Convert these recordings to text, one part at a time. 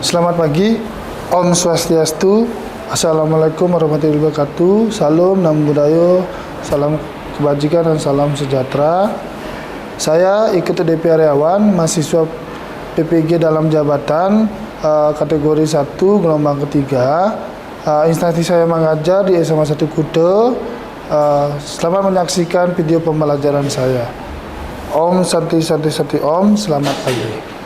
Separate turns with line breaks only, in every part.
Selamat pagi, Om Swastiastu, Assalamualaikum warahmatullahi wabarakatuh, Salam, Namo Buddhaya, salam kebajikan dan salam sejahtera. Saya ikut DP Karyawan, mahasiswa PPG dalam jabatan kategori 1, gelombang ketiga. Instansi saya mengajar di SMA 1 Kute. Selamat menyaksikan video pembelajaran saya. Om Santi Santi Santi Om, selamat pagi.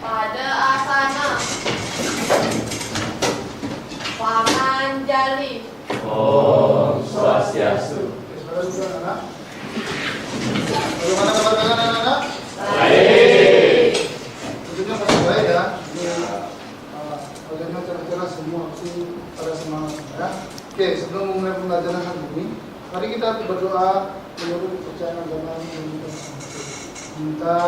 Pada asana Pamanjali.
Om Swastiastu.
Bagaimana kabar kalian anak-anak?
Baik.
Tentunya masih baik ya. Bagaimana cara-cara semua pasti pada semangat ya. Oke, sebelum memulai pembelajaran hari ini, mari kita berdoa menurut kepercayaan agama minta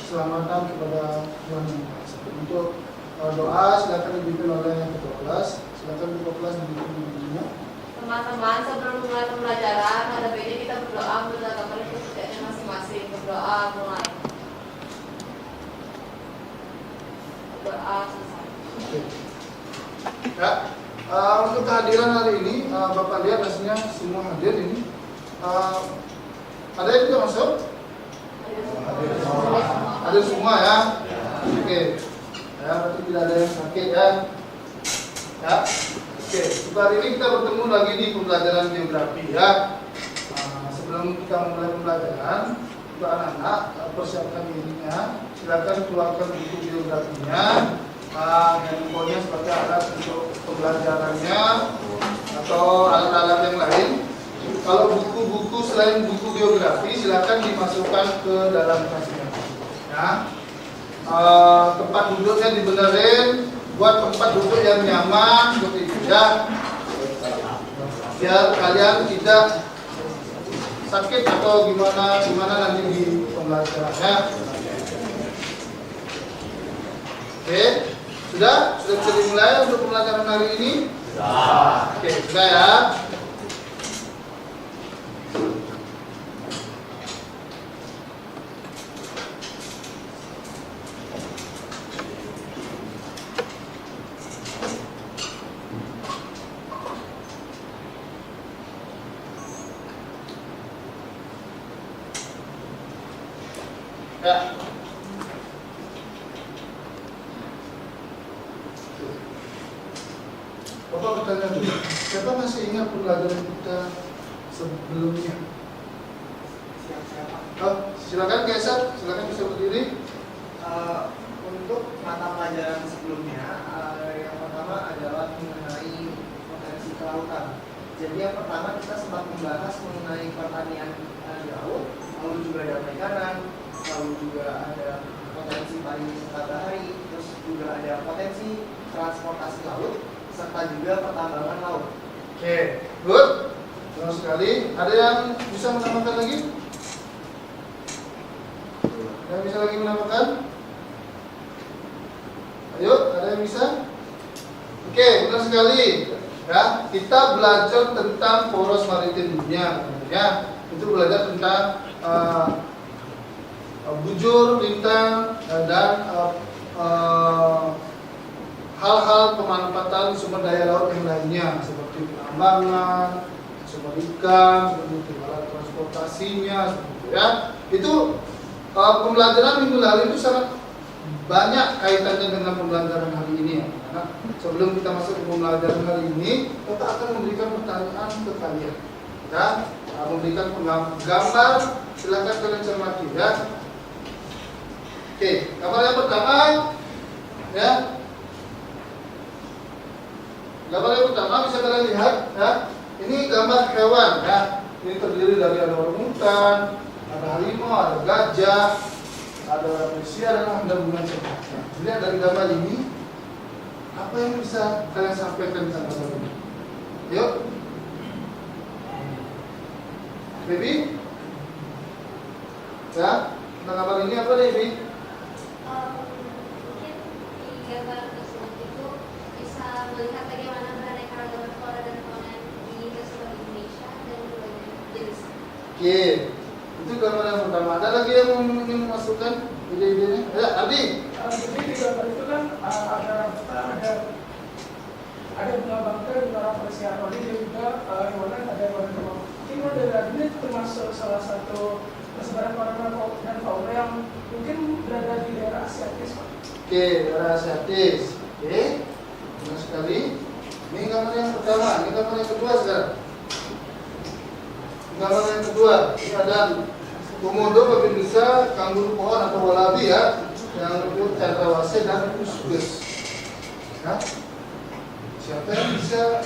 keselamatan kepada Tuhan Yang Maha Esa. Untuk doa silakan dipimpin oleh ketua kelas. Silakan ketua kelas dipimpin.
Teman-teman, sebelum mulai pembelajaran, ada baiknya kita berdoa menegakkan kepercayaan masing-masing. Berdoa mulai. Berdoa selesai.
Oke. Ya, untuk kehadiran hari ini, Bapak lihat hasilnya semua hadir ini. Ada yang tidak masuk? Ada semua ya. Oke. Ya, berarti tidak ada yang sakit ya. Ya. Oke, untuk hari ini kita bertemu lagi di pembelajaran geografi ya. Sebelum kita mulai pembelajaran, untuk anak-anak persiapkan dirinya. Silakan keluarkan buku geografinya dan infonya sebagai alat untuk pembelajarannya atau alat-alat yang lain. Kalau buku-buku selain buku geografi silakan dimasukkan ke dalam tasnya. Ya. Tempat duduknya dibenerin, buat tempat duduk yang nyaman seperti itu ya. Biar kalian tidak sakit atau gimana nanti di pembelajarannya. Oke, sudah bisa dimulai untuk pembelajaran hari ini. Oke, sudah ya. Ya. Bapak bertanya dulu, siapa masih ingat pembelajaran kita sebelumnya? Silakan Kaisar, silakan bisa berdiri.
Untuk mata pelajaran sebelumnya, yang pertama adalah mengenai potensi kelautan. Jadi yang pertama kita sempat membahas mengenai pertanian di laut, lalu juga ada perikanan, lalu juga ada potensi pariwisata bahari, terus juga ada potensi transportasi laut, serta juga pertambangan laut.
Oke, good. Senang sekali. Ada yang bisa menambahkan lagi? Yang bisa lagi menambahkan? Ayo, ada yang bisa? Oke, benar sekali. Ya, kita belajar tentang poros maritim dunia, ya. Itu belajar tentang bujur, lintang, dan hal-hal pemanfaatan sumber daya laut yang lainnya seperti penambangan, sumber ikan, seperti itu, alat transportasinya, seperti itu ya. Itu pembelajaran minggu lalu itu sangat banyak kaitannya dengan pembelajaran hari ini ya. Karena sebelum kita masuk ke pembelajaran hari ini, kita akan memberikan pertanyaan ke kalian, ya, memberikan gambar. Silakan kalian cermati ya. Oke, gambar yang pertama, ya. Gambar yang pertama bisa kalian lihat, ya. Ini gambar hewan, ya. Ini terdiri dari ada orangutan, ada harimau, ada gajah, ada manusia dan ada bunga cerah. Lihat dari gambar ini, apa yang bisa kalian sampaikan sama ini? Yuk, baby, ya. Tentang gambar ini apa, baby?
gambar tersebut itu bisa melihat bagaimana beraneka ragam flora dan fauna di seluruh Indonesia dan berbagai jenis.
Oke, itu gambar yang pertama. Ada lagi yang ingin memasukkan ide-idenya? Ya, Adi.
Jadi di gambar itu kan ada bunga bangkai, bunga apresiasi, dan juga hewan ada hewan kemau. Ini model ini termasuk salah satu persebaran fauna dan fauna yang mungkin berada di daerah asiatis, Pak.
Oke, daerah asiatis. Oke, benar sekali. Ini gambar yang pertama. Ini gambar yang kedua sekarang. Gambar yang kedua. Ini ada komodo, babi nusa, kanguru pohon atau wallaby ya, yang disebut cendrawasih dan uskus. Ya. Siapa yang bisa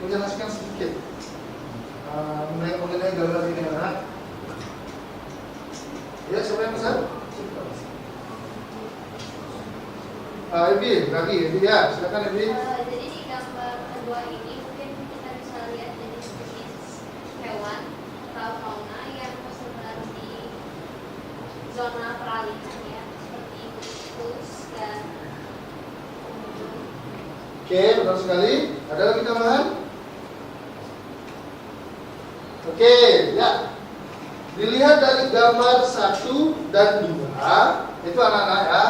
menjelaskan sedikit mengenai gambar ini, anak? Ya, siapa yang bisa? Ibi, lagi, Ibi ya, silakan Ibi.
Jadi di gambar kedua ini mungkin kita bisa lihat jenis-jenis hewan atau fauna yang tersebar di zona peralihan ya, seperti uskus dan komodo.
Oke, benar sekali. Ada lagi tambahan? Oke, ya. Dilihat dari gambar 1 dan 2, itu anak-anak ya.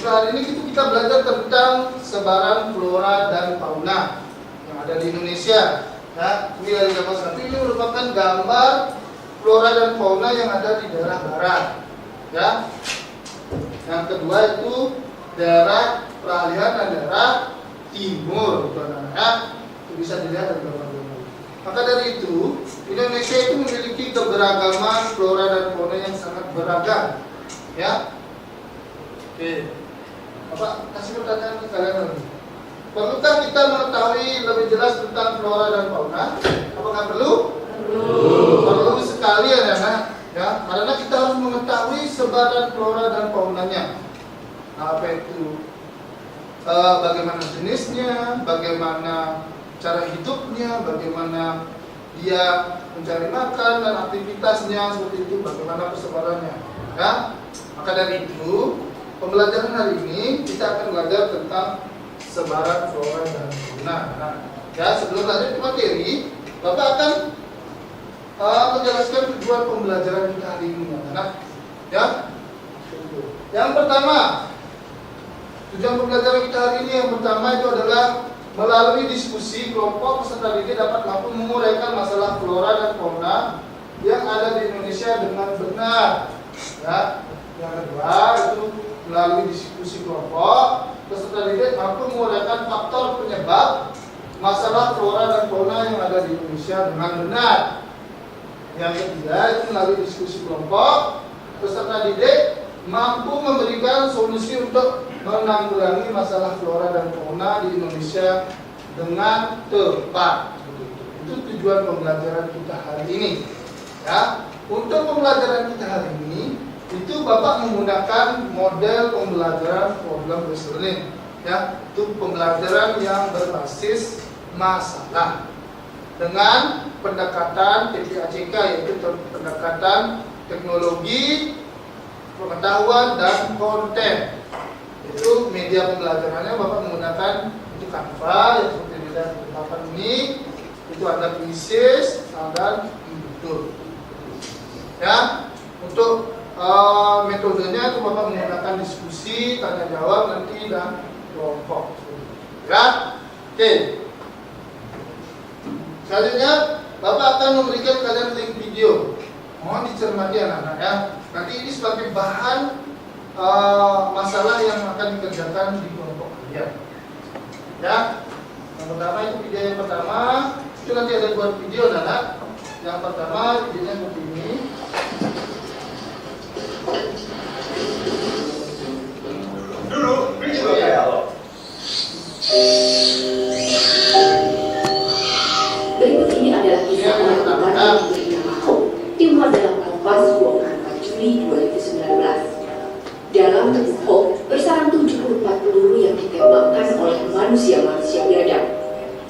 Untuk hari ini kita belajar tentang sebaran flora dan fauna yang ada di Indonesia. Ya, ini dari gambar 1 ini merupakan gambar flora dan fauna yang ada di daerah barat. Ya. Yang kedua itu daerah peralihan dan daerah timur, itu anak-anak. Itu bisa dilihat dari gambar. Maka dari itu, Indonesia itu memiliki keberagaman flora dan fauna yang sangat beragam. Ya. Oke. Bapak kasih pertanyaan ke kalian lagi. Perlukah kita mengetahui lebih jelas tentang flora dan fauna? Apakah perlu? Perlu sekali ya, anak. Ya, karena kita harus mengetahui sebaran flora dan faunanya. Apa itu? Bagaimana jenisnya, bagaimana cara hidupnya, bagaimana dia mencari makan dan aktivitasnya seperti itu, bagaimana persebarannya. Ya, maka dari itu pembelajaran hari ini kita akan belajar tentang sebaran flora dan fauna. Nah, ya sebelum lanjut ke materi, Bapak akan menjelaskan tujuan pembelajaran kita hari ini, anak. Ya, yang pertama. Tujuan pembelajaran kita hari ini yang pertama itu adalah melalui diskusi kelompok peserta didik dapat mampu menguraikan masalah flora dan fauna yang ada di Indonesia dengan benar. Ya. Yang kedua itu melalui diskusi kelompok peserta didik mampu menguraikan faktor penyebab masalah flora dan fauna yang ada di Indonesia dengan benar. Yang ketiga itu melalui diskusi kelompok peserta didik mampu memberikan solusi untuk menanggulangi masalah flora dan fauna di Indonesia dengan tepat. Itu tujuan pembelajaran kita hari ini. Ya, untuk pembelajaran kita hari ini, itu Bapak menggunakan model pembelajaran problem based learning. Ya, itu pembelajaran yang berbasis masalah dengan pendekatan TPACK, yaitu pendekatan teknologi, pengetahuan dan konten. Itu media pembelajarannya Bapak menggunakan itu Canva yang seperti dilihat di papan ini. Itu ada Quizzes dan YouTube. Ya, untuk metodenya itu Bapak menggunakan diskusi, tanya jawab nanti dan kelompok. Ya, oke. Selanjutnya Bapak akan memberikan kalian link video. Mohon dicermati anak-anak ya. Nanti ini sebagai bahan masalah yang akan dikerjakan di kelompok kalian. Ya, yang pertama itu video yang pertama itu nanti ada buat video anak. Yang pertama videonya seperti ini.
Dulu, juga kayak lo.
Berikut ini adalah kisah orang Barat yang bernama Hope, dimuat dalam Kompas 24 Juli 2019. Dalam tubuh Hope bersarang 74 peluru yang ditembakkan oleh manusia-manusia biadab.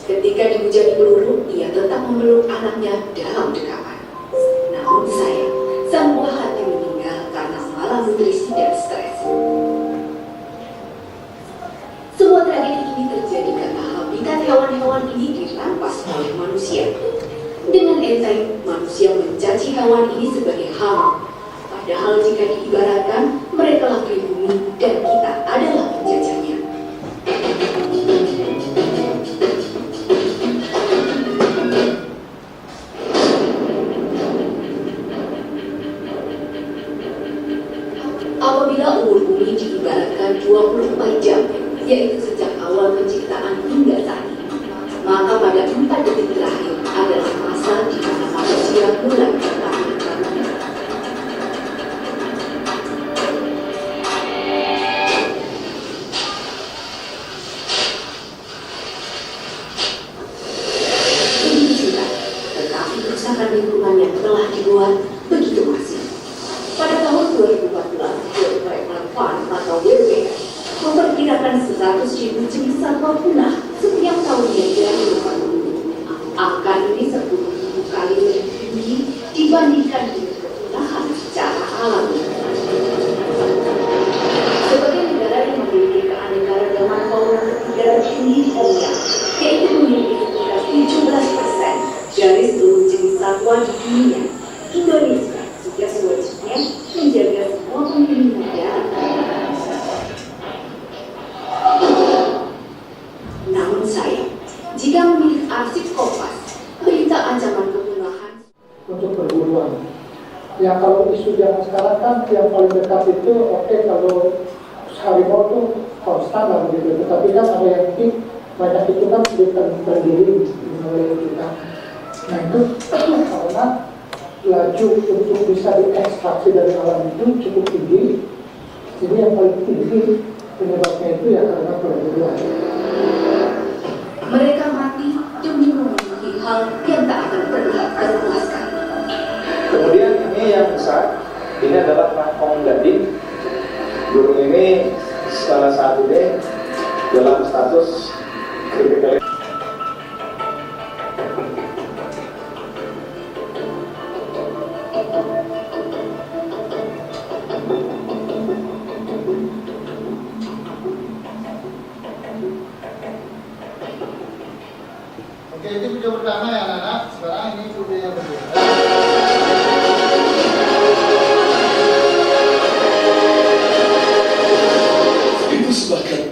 Ketika dihujani peluru, ia tetap memeluk anaknya dalam dekapan. Namun sayang, sang buah hati meninggal karena malah nutrisi dan stres. manusia mencaci hewan ini sebagai haram. Padahal jika diibaratkan, mereka lah pribumi dan kita adalah penjajahnya. Apabila umur bumi diibaratkan 24 jam, yaitu sejak awal penciptaan hingga saat ini, maka pada 4 detik terakhir adalah masa di mana manusia mulai bertahan. Begitu juga, tetapi kerusakan lingkungan yang telah dibuat begitu masif. Pada tahun 2014, World Wildlife Fund atau WWF memperkirakan 100.000 jenis satwa punah setiap tahunnya dari luar bumi. Angka ini 10.000 kali lebih tinggi dibandingkan dengan kepunahan secara alami. Sebagai negara yang memiliki keanekaragaman fauna ketiga tertinggi di dunia, yaitu memiliki sekitar 17% dari seluruh jenis satwa di dunia, Indonesia sudah sewajibnya menjaga semua penghuni negara. Namun sayang, jika memilih arsip Kompas, berita ancaman kepunahan
untuk perburuan. Ya kalau isu zaman sekarang kan yang paling dekat itu oke, kalau harimau itu konstan lah begitu. Tetapi kan ada yang banyak itu kan terdiri di wilayah kita. Nah itu karena laju untuk bisa diekstraksi dari alam itu cukup tinggi. Jadi yang paling tinggi penyebabnya itu ya karena perburuan.
mereka mati demi memenuhi hal yang tak akan pernah terpuaskan.
Kemudian ini yang besar, ini adalah rangkong gading. Burung ini salah satu dalam status critical.
Oke, itu video pertama ya anak-anak. Sekarang ini video yang kedua.
Dipersembahkan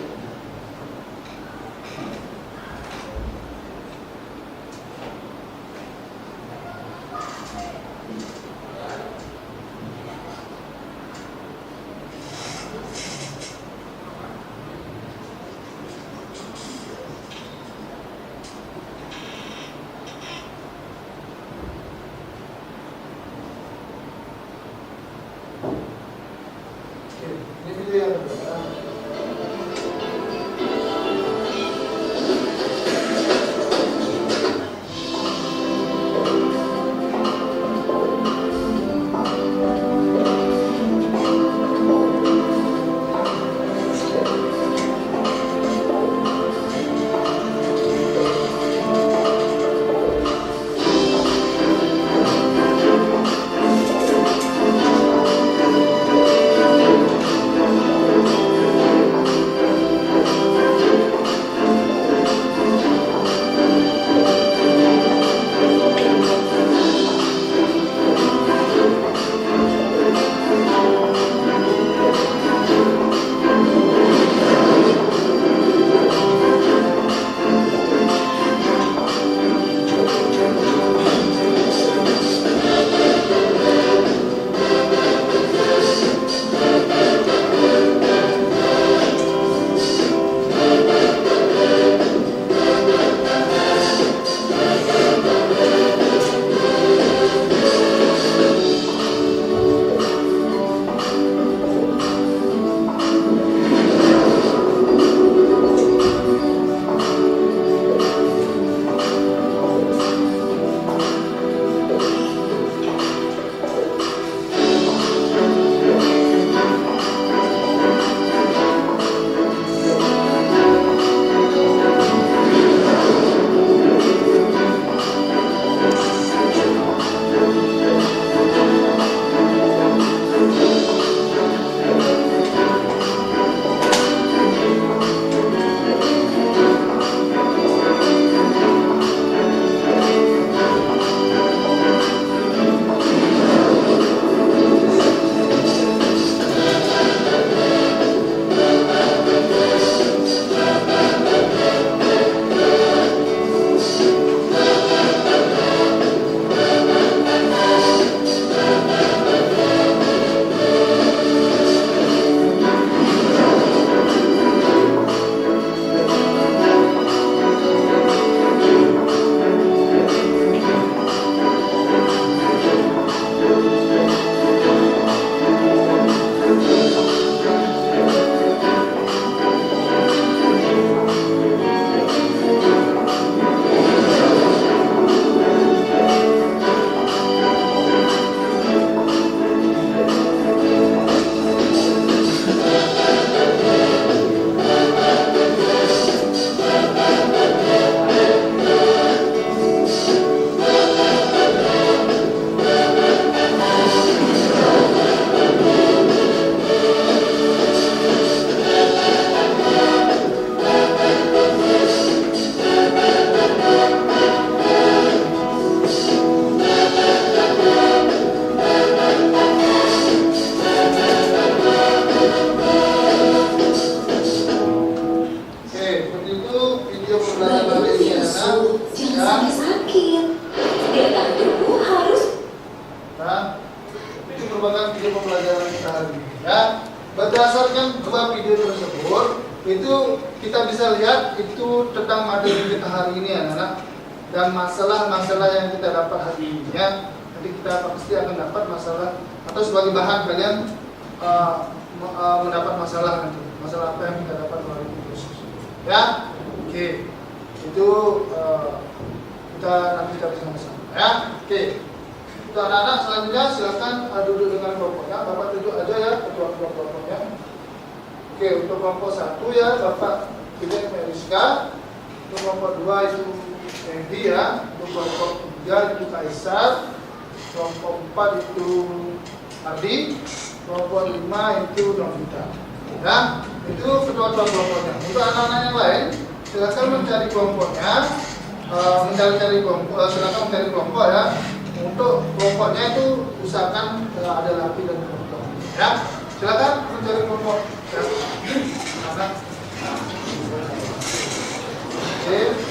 pembelajaran kita hari ini. Ya, berdasarkan dua video tersebut, itu kita bisa lihat itu tentang materi kita hari ini, anak-anak, dan masalah-masalah yang kita dapat hari ini. Ya, nanti kita pasti akan dapat masalah atau sebagai bahan kalian mendapat masalah nanti. Masalah apa yang kita dapat melalui video tersebut. Ya, oke, itu kita nanti cari sama-sama. Ya, oke. Untuk anak-anak selanjutnya silakan duduk dengan kelompoknya. Bapak duduk aja ya, ketua-ketua kelompoknya. Oke, untuk kelompok 1 ya Bapak Bidek Meriska. Untuk kelompok 2 itu Endi ya. Untuk kelompok 3 itu Kaisar. Kelompok 4 itu Ardi. Kelompok 5 itu Novita. Ya, itu ketua-ketua kelompoknya. Untuk anak-anak yang lain silakan mencari kelompoknya. Silakan mencari kelompok ya. Untuk kelompoknya itu usahakan ada laki dan perempuan. Ya, silakan mencari kelompok. Ya. Anak. Oke.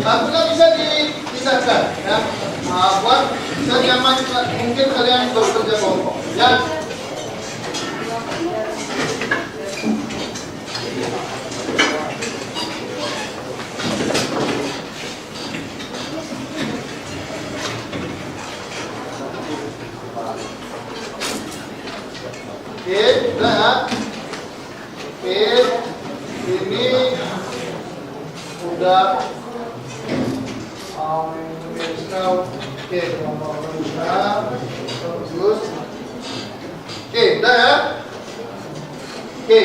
Bangkunya bisa dipisahkan ya, buat bisa nyaman mungkin kalian bekerja kelompok ya. Oke, udah ya. Oke, ini udah. Oke, bagus. Oke, udah ya. Oke,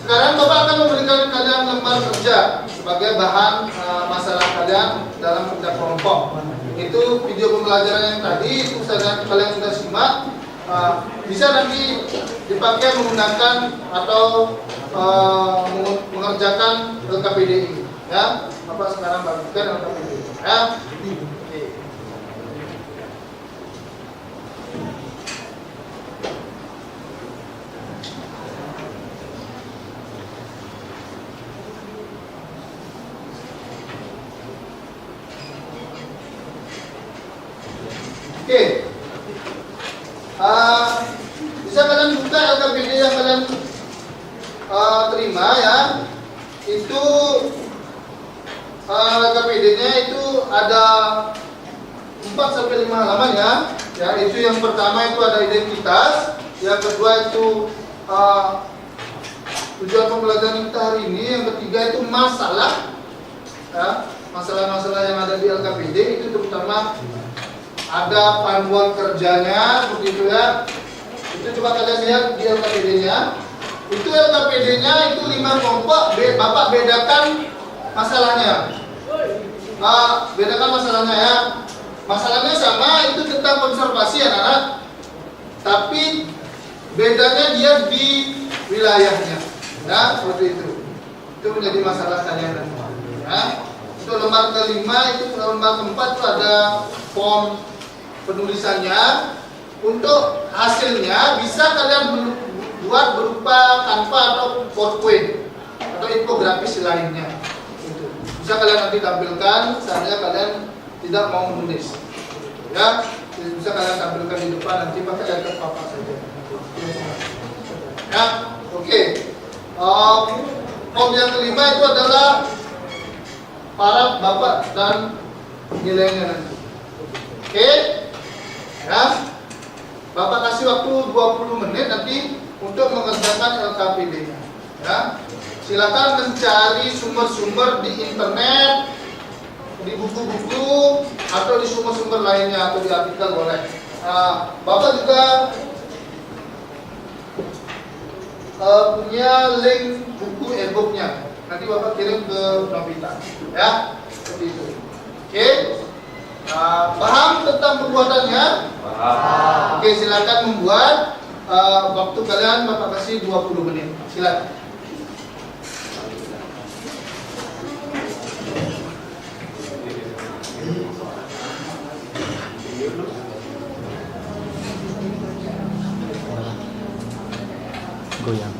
sekarang Bapak akan memberikan kalian lembar kerja sebagai bahan masalah kalian dalam kerja kelompok. Itu video pembelajaran yang tadi itu kalian sudah simak. Bisa nanti dipakai menggunakan atau mengerjakan LKPD ya. Bapak sekarang bagikan LKPD ya. Oke. Bisa kalian buka LKPD yang kalian terima ya. Itu LKPD-nya itu ada 4-5 halaman ya. Ya, itu yang pertama itu ada identitas, yang kedua itu tujuan pembelajaran kita hari ini, yang ketiga itu masalah. Ya, masalah-masalah yang ada di LKPD itu terutama ada panduan kerjanya begitu ya. Itu coba kalian lihat di LKPD-nya. Itu LKPD-nya itu 5 kelompok. Bapak bedakan masalahnya. Bedakan masalahnya ya. Masalahnya sama, itu tentang konservasi anak-anak. Tapi bedanya dia di wilayahnya. Ya, seperti itu. Itu menjadi masalah kalian nanti. Ya. Untuk lembar kelima itu lembar keempat itu ada form penulisannya. Untuk hasilnya bisa kalian buat berupa Canva atau PowerPoint atau infografis lainnya. Gitu. Bisa kalian nanti tampilkan seandainya kalian tidak mau menulis. Ya, bisa kalian tampilkan di depan nanti pakai laptop Bapak saja. Ya, oke. Form yang kelima itu adalah para Bapak dan nilainya nanti. Oke. Ya. Bapak kasih waktu 20 menit nanti untuk mengerjakan LKPD-nya. Ya. Silakan mencari sumber-sumber di internet, di buku-buku atau di sumber-sumber lainnya atau di artikel boleh. Bapak juga punya link buku e-booknya. Nanti Bapak kirim ke Novita. Ya, seperti itu. Oke. Paham tentang perbuatannya? Oke, silakan membuat. Waktu kalian Bapak kasih 20 menit. Silakan.
Goyang.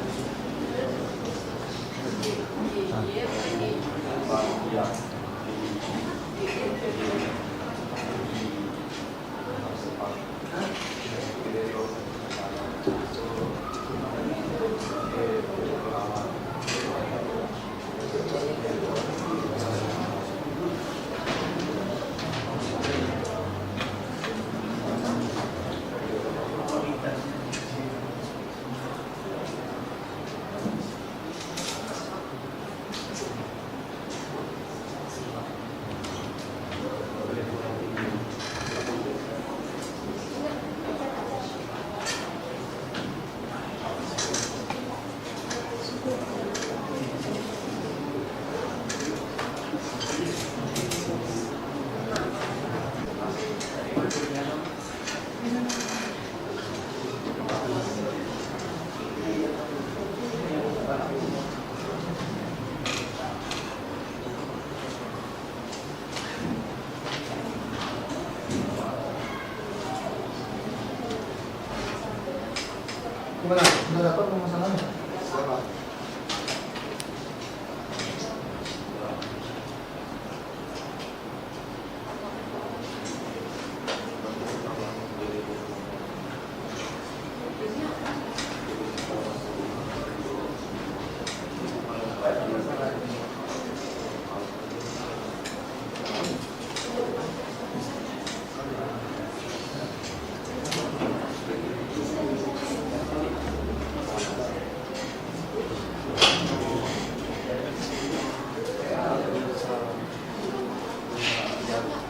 Gimana? Sudah dapat permasalahannya?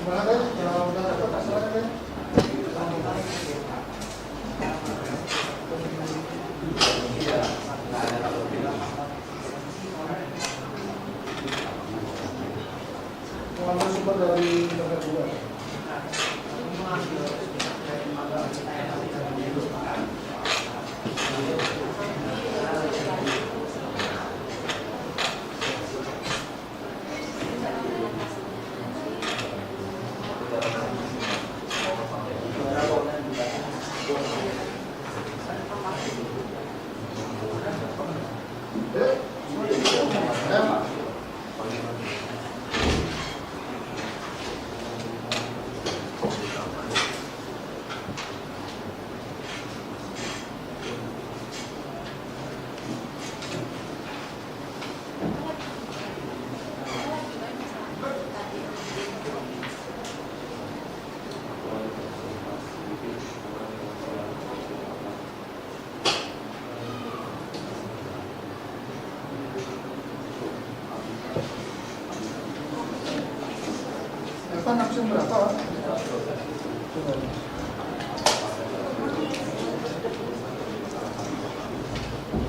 Gimana deh? Kalau udah dapat silakan deh. Mengambil sumber dari internet juga. Evan nafsu berapa? Coba.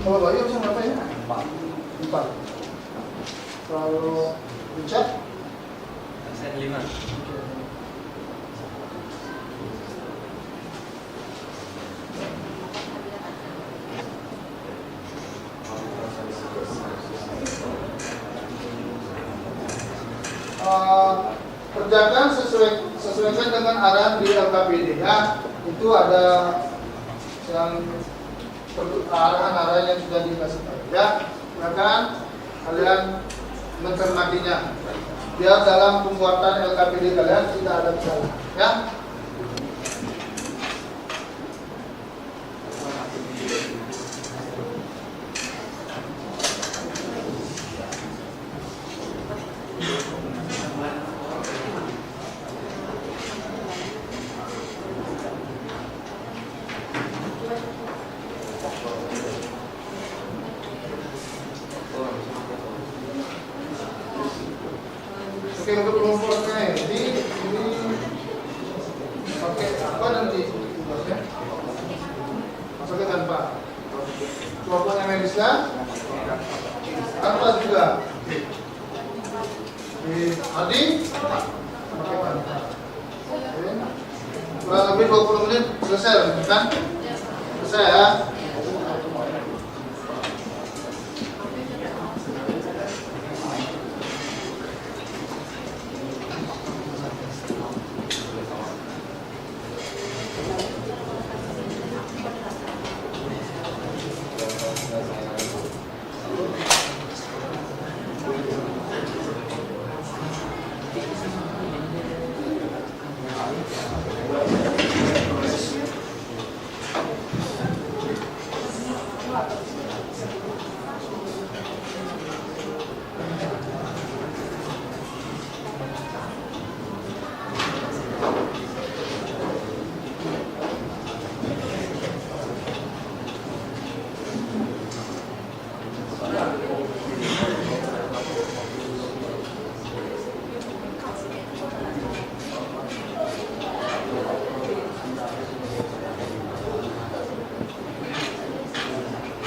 Kalau Bayu nafsu berapa ya? 4. Kalau Richard?
Saya 5.
Kerjakan sesuaikan dengan arahan di LKPD ya. Itu ada yang arahan-arahan yang sudah dikasih tahu ya. Silakan kalian mencermatinya biar dalam pembuatan LKPD kalian tidak ada kesalahan ya. Oke, untuk pengumpulnya ini pakai apa nanti tugasnya? Masuknya tanpa. Kelompoknya Melisa, tanpa juga. Di Adi, pakai tanpa. kurang lebih 20 menit selesai kan? Selesai ya.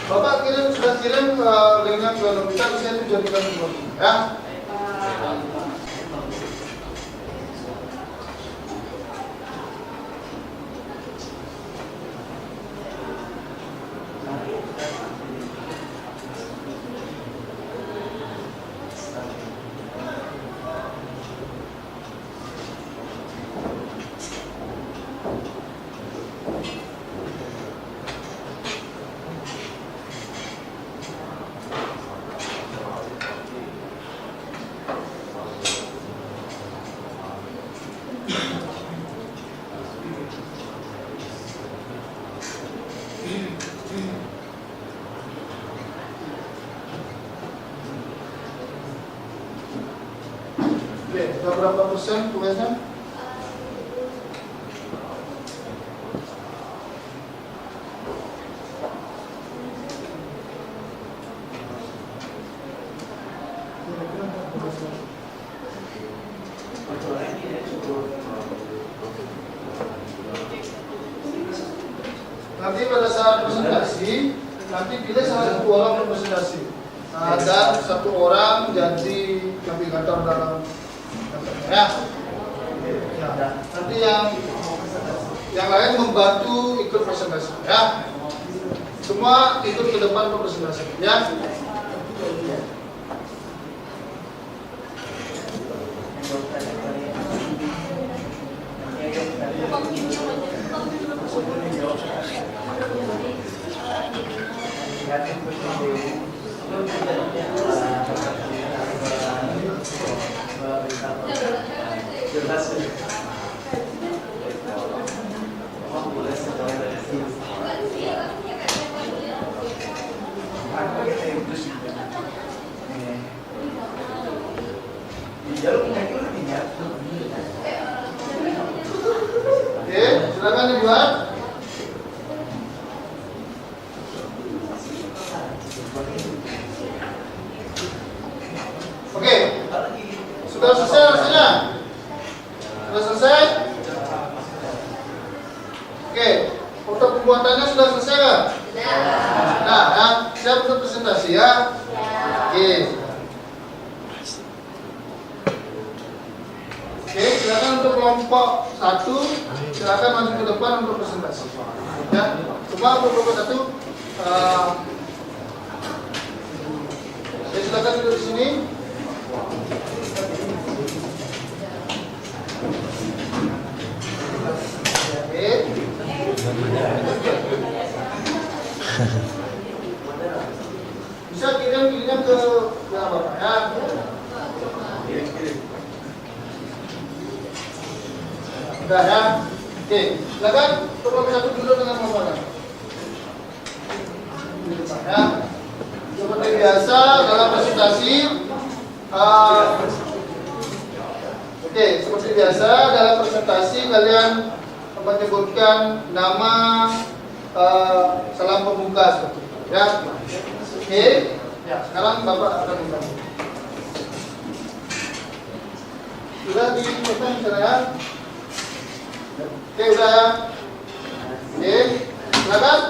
Bapak sudah kirim linknya ke Novita, saya itu jadikan dulu ya. Oke, sudah berapa persen tugasnya? Nanti pada saat presentasi, nanti pilih salah satu orang untuk presentasi. Nah, dan satu orang jadi navigator dalam ya. Ya. Nanti yang lain membantu ikut presentasi ya. Semua ikut ke depan untuk presentasi ya. Oke, silakan dibuat. Oke, sudah selesai rasanya? Sudah selesai? Oke, foto pembuatannya sudah selesai kan? Nah, ya, siap untuk presentasi ya? Oke. Oke, silakan untuk kelompok 1, silakan maju ke depan untuk presentasi. Ya, cuma untuk kelompok 1, silakan duduk di sini. Oke. Bisa kirimnya ke Bapak ya. Udah ya. Oke, silakan kelompok 1 dulu dengan Bapak. Ya. Seperti biasa dalam presentasi, oke, seperti biasa dalam presentasi kalian menyebutkan nama, salam pembuka, ya. Oke, ya. Sekarang Bapak akan membantu. Sudah dipesan saya. Oke, udah ya. Oke, silakan.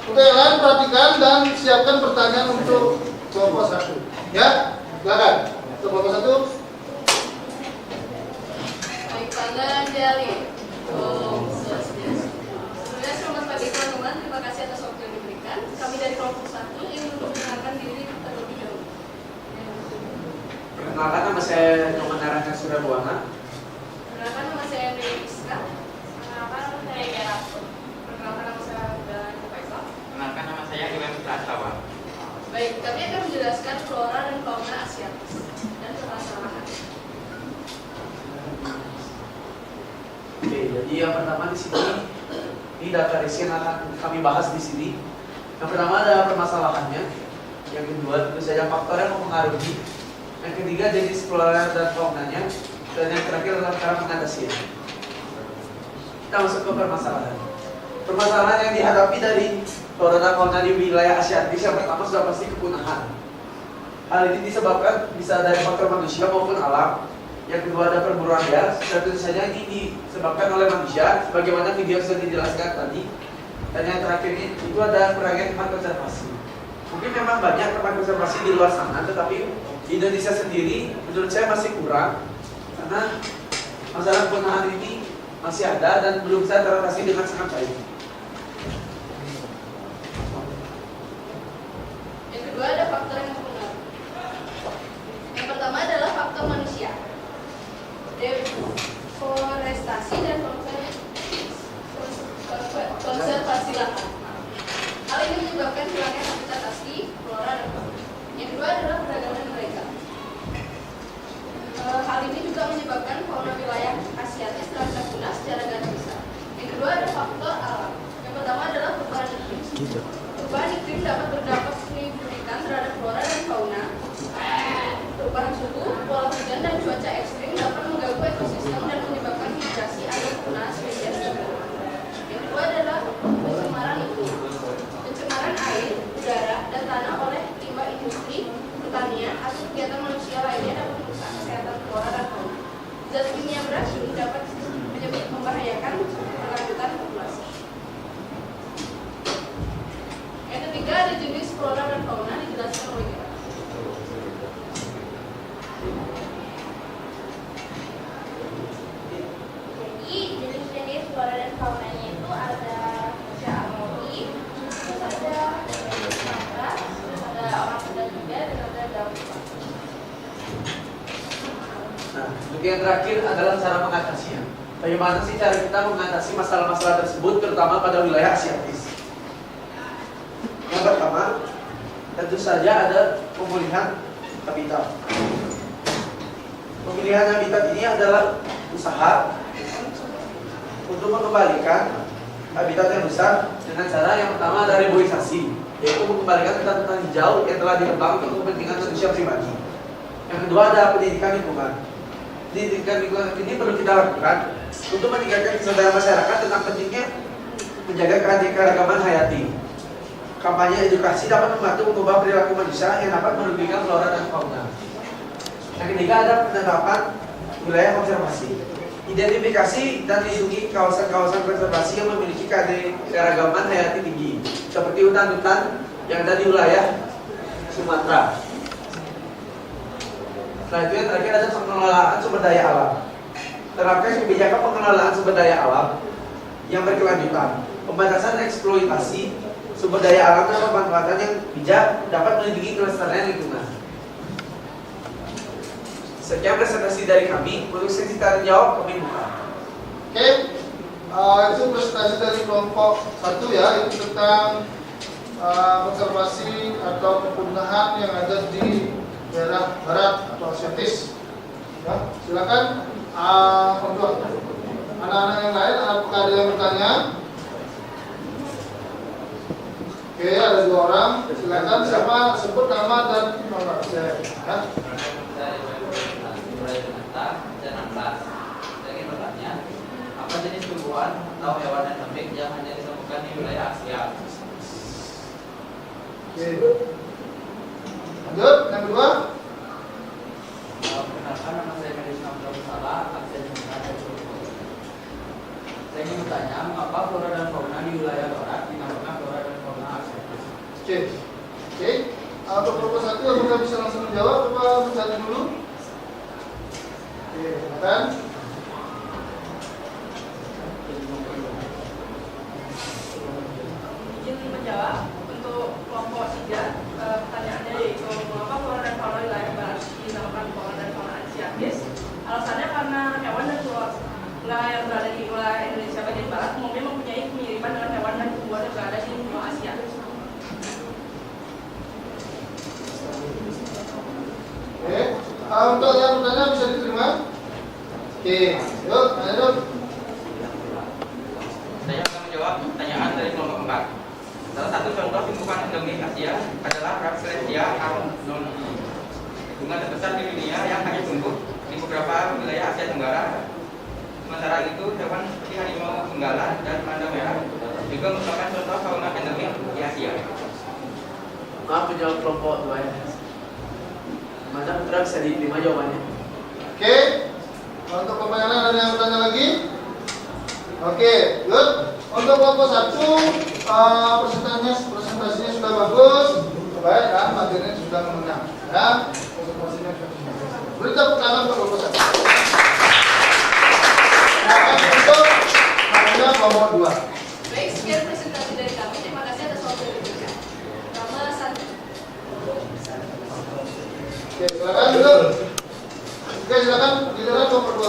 Untuk yang lain perhatikan dan siapkan pertanyaan untuk kelompok 1. Ya, silakan. Untuk kelompok 1.
Baik, tangan jari.
saya Nyoman Narangga Surabuana.
Perkenalkan nama saya Dewi Iska. Perkenalkan nama saya Yara. Perkenalkan nama saya Dani Faisal.
Kenalkan nama saya Iwan Prastawa.
Baik, kami akan menjelaskan flora dan fauna asiatis dan permasalahan.
Oke, jadi yang pertama di sini ini data riset yang akan kami bahas di sini. Yang pertama ada permasalahannya. Yang kedua tentu saja faktor yang mempengaruhi. Yang ketiga jenis flora dan faunanya. Dan yang terakhir adalah cara mengatasinya. Kita masuk ke permasalahan. Permasalahan yang dihadapi dari flora dan fauna di wilayah Asiatis yang pertama sudah pasti kepunahan. Hal ini disebabkan bisa dari faktor manusia maupun alam. Yang kedua ada perburuan liar, tentu saja ini disebabkan oleh manusia, sebagaimana video sudah dijelaskan tadi. Dan yang terakhir itu ada kurangnya tempat konservasi. Mungkin memang banyak tempat konservasi di luar sana, tetapi di Indonesia sendiri menurut saya masih kurang, karena masalah kepunahan ini masih ada dan belum bisa teratasi dengan sangat baik.
Yang kedua ada faktor yang mempengaruhi. Yang pertama adalah faktor manusia. Deforestasi dan konservasi lahan. Hal ini menyebabkan hilangnya habitat asli, flora dan fauna. Yang kedua adalah perdagangan mereka. Hal ini juga menyebabkan fauna wilayah Asiatis terancam punah secara garis besar. Yang kedua ada faktor alam. Yang pertama adalah perubahan iklim. Perubahan iklim dapat berdampak signifikan terhadap flora dan fauna. Perubahan suhu, pola hujan dan cuaca ekstrim dapat mengganggu ekosistem dan menyebabkan migrasi atau punah spesies tertentu. Yang kedua adalah pencemaran iklim. Pencemaran air, udara, dan tanah oleh limbah industri, pertanian, atau kegiatan manusia lainnya dapat merusak kesehatan flora dan fauna. Zat kimia beracun dapat membahayakan kelanjutan populasi. Yang ketiga ada jenis flora dan fauna dijelaskan oleh kita.
Jadi jenis-jenis flora dan faunanya itu ada Amori, terus ada Sumatera, terus ada orang Sunda juga, dan ada Jawa.
Nah, untuk yang terakhir adalah cara mengatasinya. Bagaimana sih cara kita mengatasi masalah-masalah tersebut, terutama pada wilayah Asiatis? Yang pertama, tentu saja ada pemulihan habitat. Pemulihan habitat ini adalah usaha untuk mengembalikan habitat yang besar dengan cara yang pertama ada reboisasi, yaitu mengembalikan hutan-hutan hijau yang telah ditebang untuk kepentingan manusia pribadi. Yang kedua ada pendidikan lingkungan. Pendidikan lingkungan ini perlu kita lakukan untuk meningkatkan kesadaran masyarakat tentang pentingnya menjaga keanekaragaman hayati. Kampanye edukasi dapat membantu mengubah perilaku manusia yang dapat merugikan flora dan fauna. Yang ketiga ada penetapan wilayah konservasi. Identifikasi dan lindungi kawasan-kawasan konservasi yang memiliki keanekaragaman hayati tinggi, seperti hutan-hutan yang ada di wilayah Sumatera. Setelah itu yang terakhir ada pengelolaan sumber daya alam. Terapkan kebijakan pengelolaan sumber daya alam yang berkelanjutan. Pembatasan eksploitasi sumber daya alam dan pemanfaatan yang bijak dapat melindungi kelestarian lingkungan. Sekian presentasi dari kami. Untuk sesi tanya jawab kami buka.
Oke, itu presentasi dari kelompok 1 ya, itu tentang konservasi atau kepunahan yang ada di daerah barat atau Asiatis. Ya, silakan anak-anak yang lain, apakah ada yang bertanya? Oke, ada 2 orang. Silakan, siapa sebut nama dan nomor. Ya.
Saya ingin bertanya, apa jenis tumbuhan atau hewan endemik yang hanya ditemukan di wilayah Asia?
Oke. Lanjut, yang kedua.
Perkenalkan, nama saya Medis Namdul Salah, aksen Saya ingin bertanya, mengapa flora dan fauna di wilayah barat dinamakan flora dan fauna Asia?
Oke. Oke. Untuk kelompok 1 apakah bisa langsung menjawab atau mencari dulu? Oke, silakan.
Izin menjawab untuk kelompok 3, pertanyaannya yaitu mengapa flora dan fauna wilayah barat dinamakan flora dan fauna Asia?
Untuk yang bertanya bisa diterima? Oke, yuk, tanya dong.
Saya akan menjawab pertanyaan dari kelompok 4. Salah satu contoh tumbuhan endemik Asia adalah Rafflesia arundoni. Bunga terbesar di dunia yang hanya tumbuh di beberapa wilayah Asia Tenggara. Sementara itu, hewan seperti harimau benggala dan manda merah juga merupakan contoh fauna endemik di Asia.
Maaf menjawab kelompok 2 ya. Mana Putra bisa diterima jawabannya?
Oke, untuk pertanyaan ada yang bertanya lagi? Oke, good. Untuk kelompok 1, presentasinya sudah bagus. Baik, ya, materinya sudah mengenang. Ya, presentasinya sudah mengenang. Beri tepuk tangan untuk kelompok 1. Nah, untuk hanya kelompok 2.
Baik, sekian presentasi dari kami. Terima kasih atas waktu yang diberikan. Nama 1.
Oke, silakan dulu. Oke, silakan giliran kelompok 2.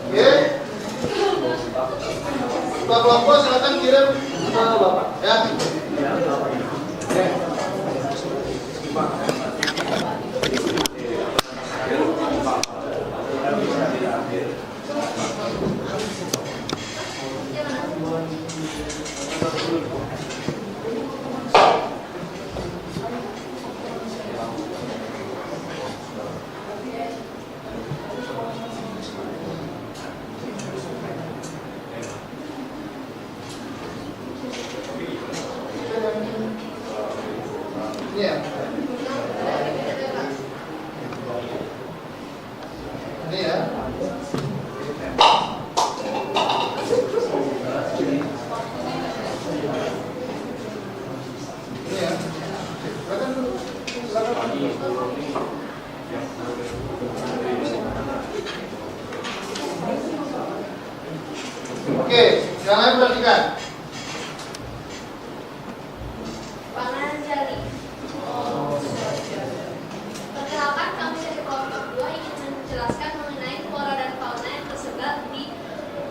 Oke. Pak kelompok silakan kirim ke Bapak ya. Oke. Iya. Ini ya. Ini ya. Silakan dulu. Silakan. Oke, yang lain perhatikan.
Pananjali. Perkenalkan, kami dari kelompok 2 ingin menjelaskan mengenai flora dan fauna yang tersebar di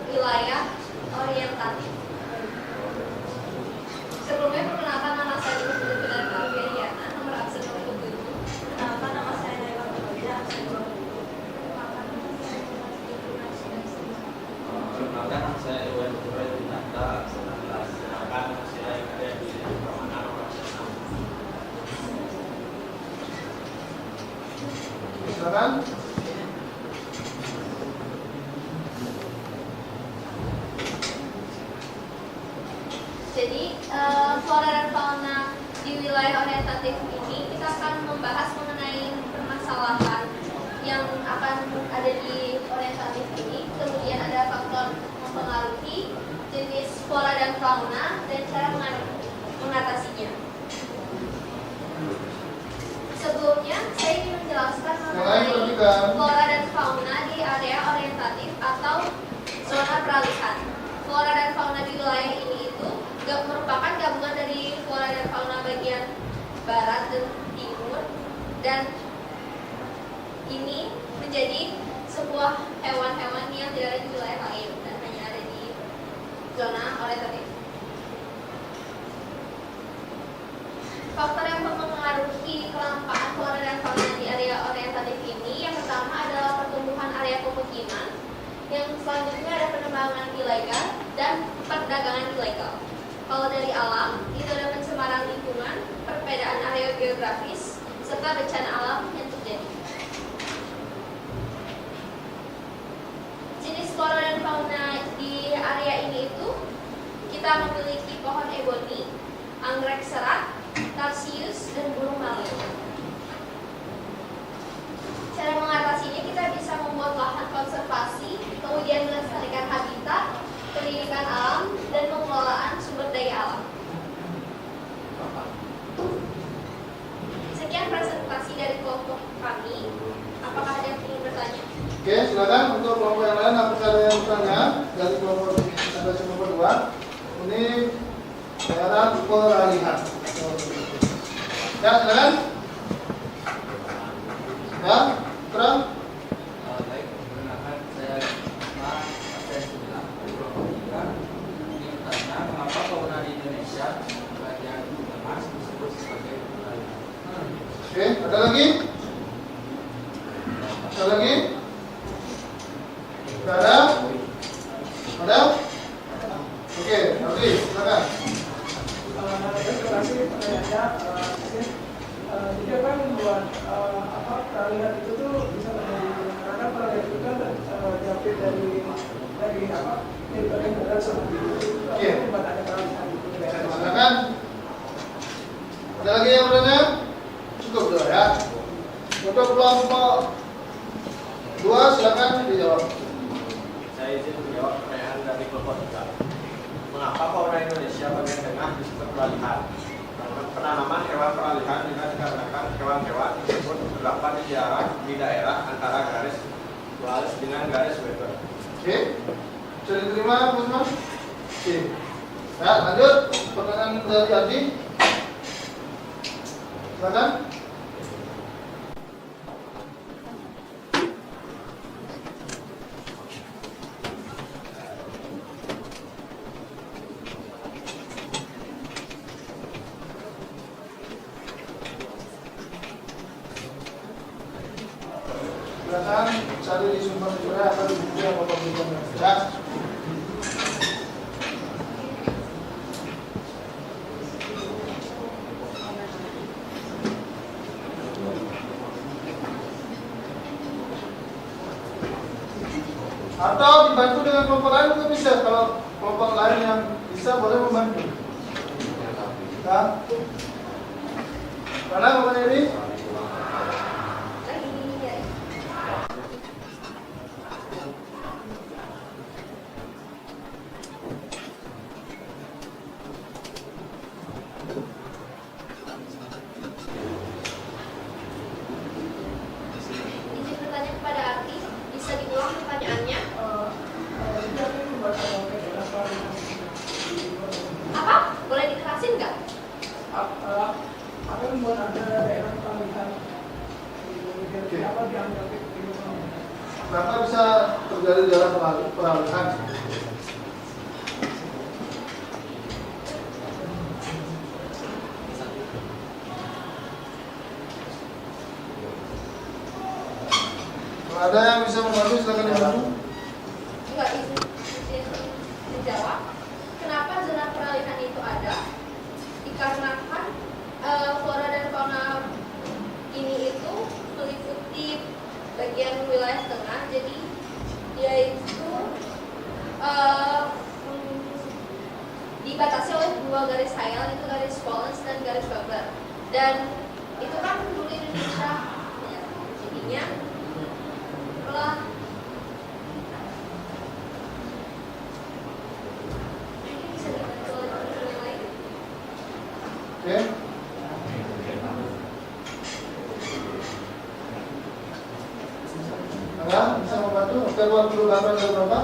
wilayah orientatif. Sebelumnya perkenalkan, nama saya Ibu Dari Kaviana, nomor absen 27. Perkenalkan, nama saya Naila Putri, absen 20.
Perkenalkan, nama saya Iwan Putri Dinata, 19. Perkenalkan, nama saya Karya Diri Pramana, nomor 6.
Silakan.
Jadi, flora dan fauna di wilayah orientatif ini kita akan membahas mengenai permasalahan yang akan ada di orientatif ini. Kemudian ada faktor mempengaruhi jenis flora dan fauna dan cara mengatasinya. Sebelumnya, saya ingin menjelaskan mengenai flora dan fauna di area orientatif atau zona peralihan. Flora dan fauna di wilayah ini itu merupakan gabungan dari flora dan fauna bagian barat dan timur, dan ini menjadi sebuah hewan-hewan yang tidak ada di wilayah lain dan hanya ada di zona orientatif. Faktor yang mempengaruhi kelampaan flora dan fauna di area orientatif ini, yang pertama adalah pertumbuhan area pemukiman, yang selanjutnya ada penebangan ilegal dan perdagangan ilegal. Kalau dari alam, itu ada pencemaran lingkungan, perbedaan area geografis, serta bencana alam yang terjadi. Jenis flora dan fauna di area ini itu, kita memiliki pohon eboni, anggrek serat, tarsius, dan burung maleo. Cara mengatasinya, kita bisa membuat lahan konservasi, kemudian melestarikan habitat, pendidikan alam, dan pengelolaan sumber daya alam. Sekian presentasi dari kelompok kami. Apakah ada yang ingin bertanya?
Oke, silakan untuk kelompok yang lain. Apakah ada yang bertanya dari kelompok presentasi nomor 2? Ini daerah peralihan. Ya, silakan. Ya, terang.
Baik, perkenalkan saya Mas absen 9 dari kelompok 3. Ini bertanya, mengapa fauna di Indonesia bagian tengah disebut sebagai
Oke, ada lagi? Ada lagi? Tidak ada? Ada? Oke, Ardi, silakan.
Terima kasih pertanyaannya. Jadi apa yang membuat peralihan itu tuh bisa terjadi? Karena peralihan itu kan diambil dari bagian badan sama
Oke.
membuat ada peralihan itu.
Silakan. Ada lagi yang bertanya? Cukup dulu ya. Untuk kelompok 2 silakan dijawab.
Saya izin menjawab pertanyaan dari kelompok 3. Mengapa fauna Indonesia bagian tengah disebut peralihan? Penanaman hewan peralihan juga dikarenakan hewan-hewan tersebut terdapat di daerah antara garis Wallace dengan garis Weber.
Oke. Bisa diterima, teman-teman? Oke. Ya, lanjut. Pertanyaan dari Ardi. Silakan. Silakan cari di sumber sumbernya atau di buku yang Bapak berikan ya. Atau dibantu dengan kelompok lain juga bisa. Kalau kelompok lain yang bisa boleh membantu. Nah, mana Bapak ini?
Izin bertanya kepada Arti, bisa diulang pertanyaannya?
Jadi apa yang membuat dalam peralihan?
Apa? Boleh dikerasin nggak?
Apa yang membuat ada daerah peralihan?
Oke.
Apa dianggap itu?
Kenapa bisa terjadi dalam peralihan? Kalau ada yang bisa membantu, silakan dibantu.
Enggak, izin dijawab. Kenapa zona peralihan itu ada? Dikarenakan flora dan fauna ini itu meliputi bagian wilayah tengah, jadi dia itu dibatasi oleh 2 garis hayal, itu garis Wallace dan garis Weber. Dan itu kan dulu Indonesia, ya, jadinya setelah mungkin bisa dibantu oleh teman-teman yang lain.
Oke. Ada bisa membantu? Oke, buat dulu gambar dari berapa?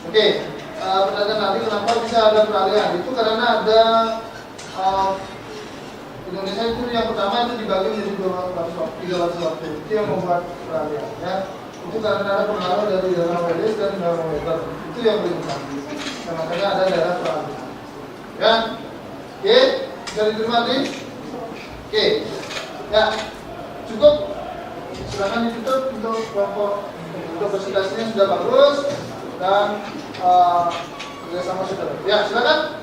Oke, pertanyaan nanti kenapa bisa ada peralihan? Itu karena ada Indonesia itu yang pertama itu dibagi menjadi 3 batas waktu. Itu yang membuat peralihan ya. Itu karena ada pengaruh dari daerah Wallace dan daerah Weber. Itu yang berubah. Nah, makanya ada daerah peralihan. Ya. Oke, bisa diterima nih? Oke. Ya. Cukup. Silakan ditutup untuk kelompok. Untuk presentasinya sudah bagus dan kerjasama sudah. Ya, silakan.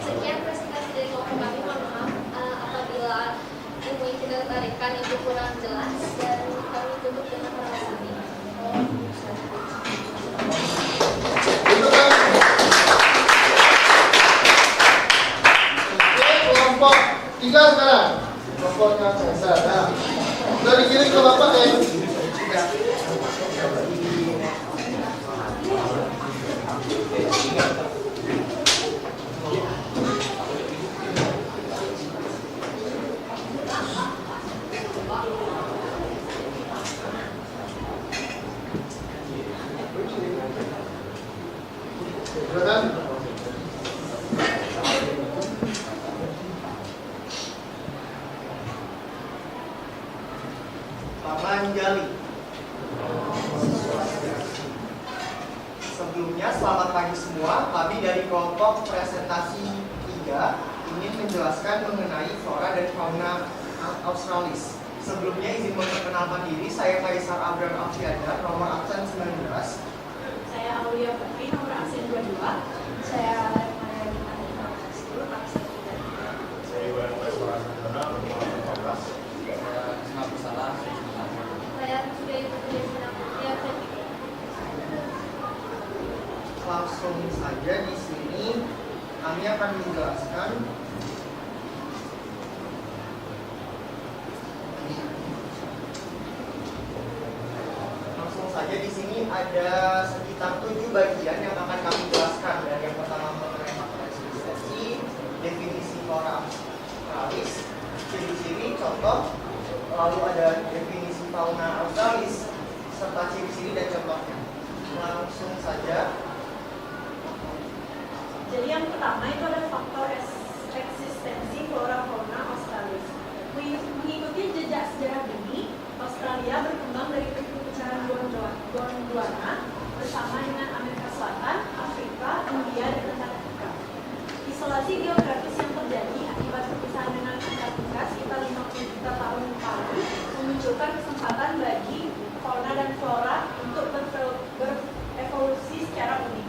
Sekian presentasi dari kelompok kami. Mohon maaf apabila ilmu yang kita tarikan itu kurang jelas, dan kami tutup dengan perasaan.
Oke, kelompok 3 sekarang. Kelompoknya Cesar. Nah, sudah dikirim ke Bapak ya. Silakan.
Paman Jali. Sebelumnya selamat pagi semua. Kami dari kelompok presentasi 3 ingin menjelaskan mengenai flora dan fauna Australis. Sebelumnya izin memperkenalkan diri, saya Kaisar Abraham Alfianda, nomor absen 19.
Saya Aulia Putri, nomor absen 22. Saya Maria Dimani, nomor absen 10, absen 3.
Saya Iwan Westwara Santana, nomor 14.
Saya Ismail Bersalah.
Saya sudah ikut Desina Putri absen 3.
Langsung saja di sini kami akan menjelaskan ada sekitar 7 bagian yang akan kami jelaskan. Dan yang pertama mengenai faktor eksistensi, definisi flora australis, ciri-ciri contoh, lalu ada definisi fauna australis serta ciri-ciri dan contohnya. Langsung saja.
Jadi yang pertama itu ada faktor eksistensi flora fauna australis. Mengikuti jejak sejarah bumi, Australia berkembang dari perpecahan Gondwana bersama dengan Amerika Selatan, Afrika, India, dan Antartika. Isolasi geografis yang terjadi akibat perpisahan dengan Antartika sekitar 50 juta tahun lalu memunculkan kesempatan bagi fauna dan flora untuk berevolusi secara unik.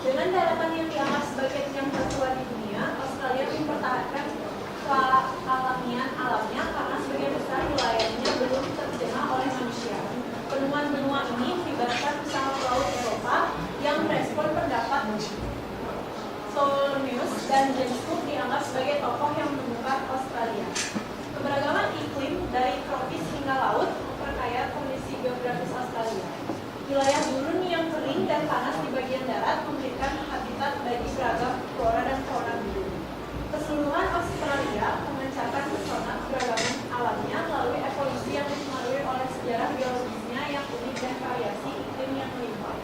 Dengan daratan yang dianggap sebagai yang tertua di dunia, Australia mempertahankan kealamian alamnya karena sebagian besar wilayahnya belum terjamah oleh manusia. Penemuan benua ini melibatkan usaha pelaut Eropa yang merespon pendapat Ptolemeus dan James Cook dianggap sebagai tokoh yang menemukan Australia. Keberagaman iklim dari tropis hingga laut memperkaya kondisi geografis Australia. Wilayah gurun yang kering dan panas di bagian darat memberikan habitat bagi beragam flora dan fauna gurun. Keseluruhan Australia memancarkan pesona keberagaman alamnya melalui evolusi yang dipengaruhi oleh sejarah biologisnya yang unik dan variasi iklim yang melimpah.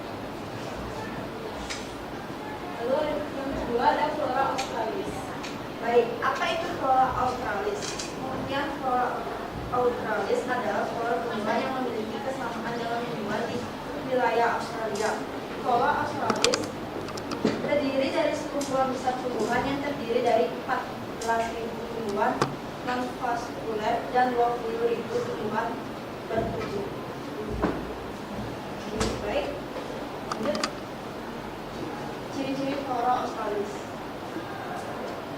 Lalu yang kedua ada flora australis.
Baik, apa itu flora australis? Kemudian flora australis adalah flora tumbuhan yang memiliki kesamaan dalam lingkungan di wilayah Australia. Flora australis terdiri dari sekumpulan besar tumbuhan yang terdiri dari 14.000 tumbuhan non-vaskuler dan 20.000 tumbuhan bertubuh. Baik, lanjut. Ciri-ciri flora australis.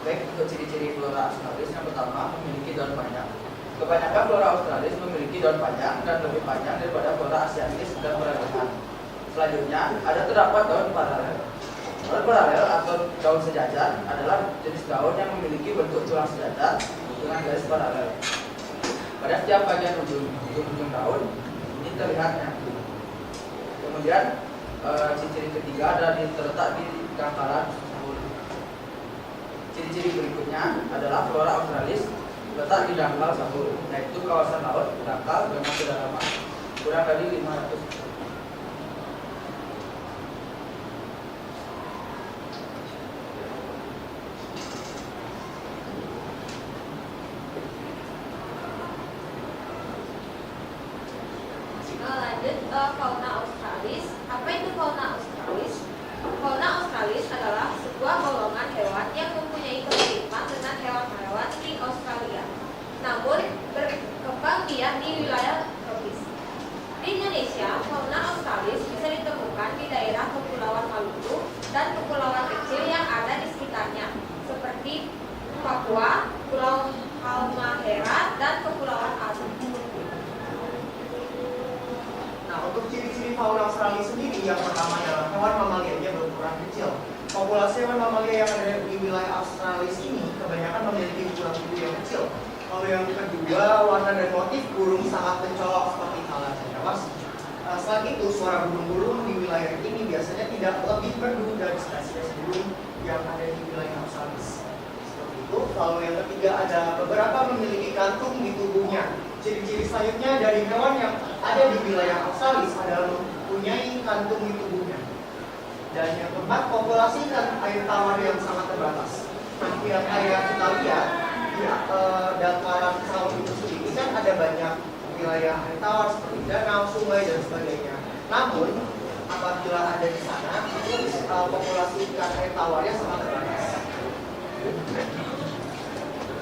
Baik, untuk ciri-ciri flora australis yang pertama memiliki daun panjang. Kebanyakan flora australis memiliki daun panjang dan lebih panjang daripada flora asiatis dan peradaban. Selanjutnya, ada terdapat daun paralel. Daun paralel atau daun sejajar adalah jenis daun yang memiliki bentuk tulang sejajar dengan garis paralel. Pada setiap bagian ujung daun ini terlihatnya. Kemudian ciri-ciri ketiga ada terletak di dangkalan. Ciri-ciri berikutnya adalah flora australis letak di dangkal sabur, yaitu kawasan laut dangkal dengan kedalaman kurang dari 500.
Lanjut ke fauna australis. Apa itu fauna australis? Fauna australis adalah sebuah golongan hewan yang mempunyai kemiripan dengan hewan-hewan di Australia, namun berkembang biak di wilayah tropis. Di Indonesia, fauna australis bisa ditemukan di daerah Kepulauan Maluku dan kepulauan kecil yang ada di sekitarnya, seperti Papua, Pulau Halmahera, dan Kepulauan Aru.
Nah, untuk ciri-ciri fauna Australia sendiri, yang pertama adalah hewan mamalianya berukuran kecil. Populasi hewan mamalia yang ada di wilayah Australia ini kebanyakan memiliki ukuran tubuh yang kecil. Lalu yang kedua, warna dan motif burung sangat mencolok seperti halnya jawas. Selain itu, suara burung-burung di wilayah ini biasanya tidak lebih merdu dari spesies burung yang ada di wilayah Australia. Seperti itu. Lalu yang ketiga, ada beberapa memiliki kantung di tubuhnya. Ciri-ciri selanjutnya dari hewan yang ada di wilayah Australia adalah mempunyai kantung di tubuhnya. Dan yang keempat, populasi ikan air tawar yang sangat terbatas. Nah, yang kayak kita lihat di dataran laut itu sendiri kan ada banyak wilayah air tawar seperti danau, sungai, dan sebagainya. Namun, apabila ada di sana, itu populasi ikan air tawarnya sangat terbatas.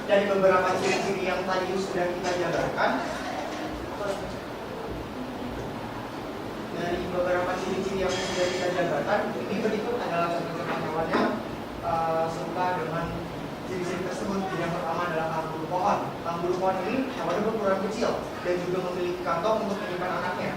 dari beberapa ciri-ciri yang tadi sudah kita jabarkan, ini berikut adalah contoh-contoh hewan yang serupa dengan ciri-ciri tersebut. Yang pertama adalah kanguru pohon. Kanguru pohon ini hewan berukuran kecil dan juga memiliki kantong untuk menyimpan anaknya.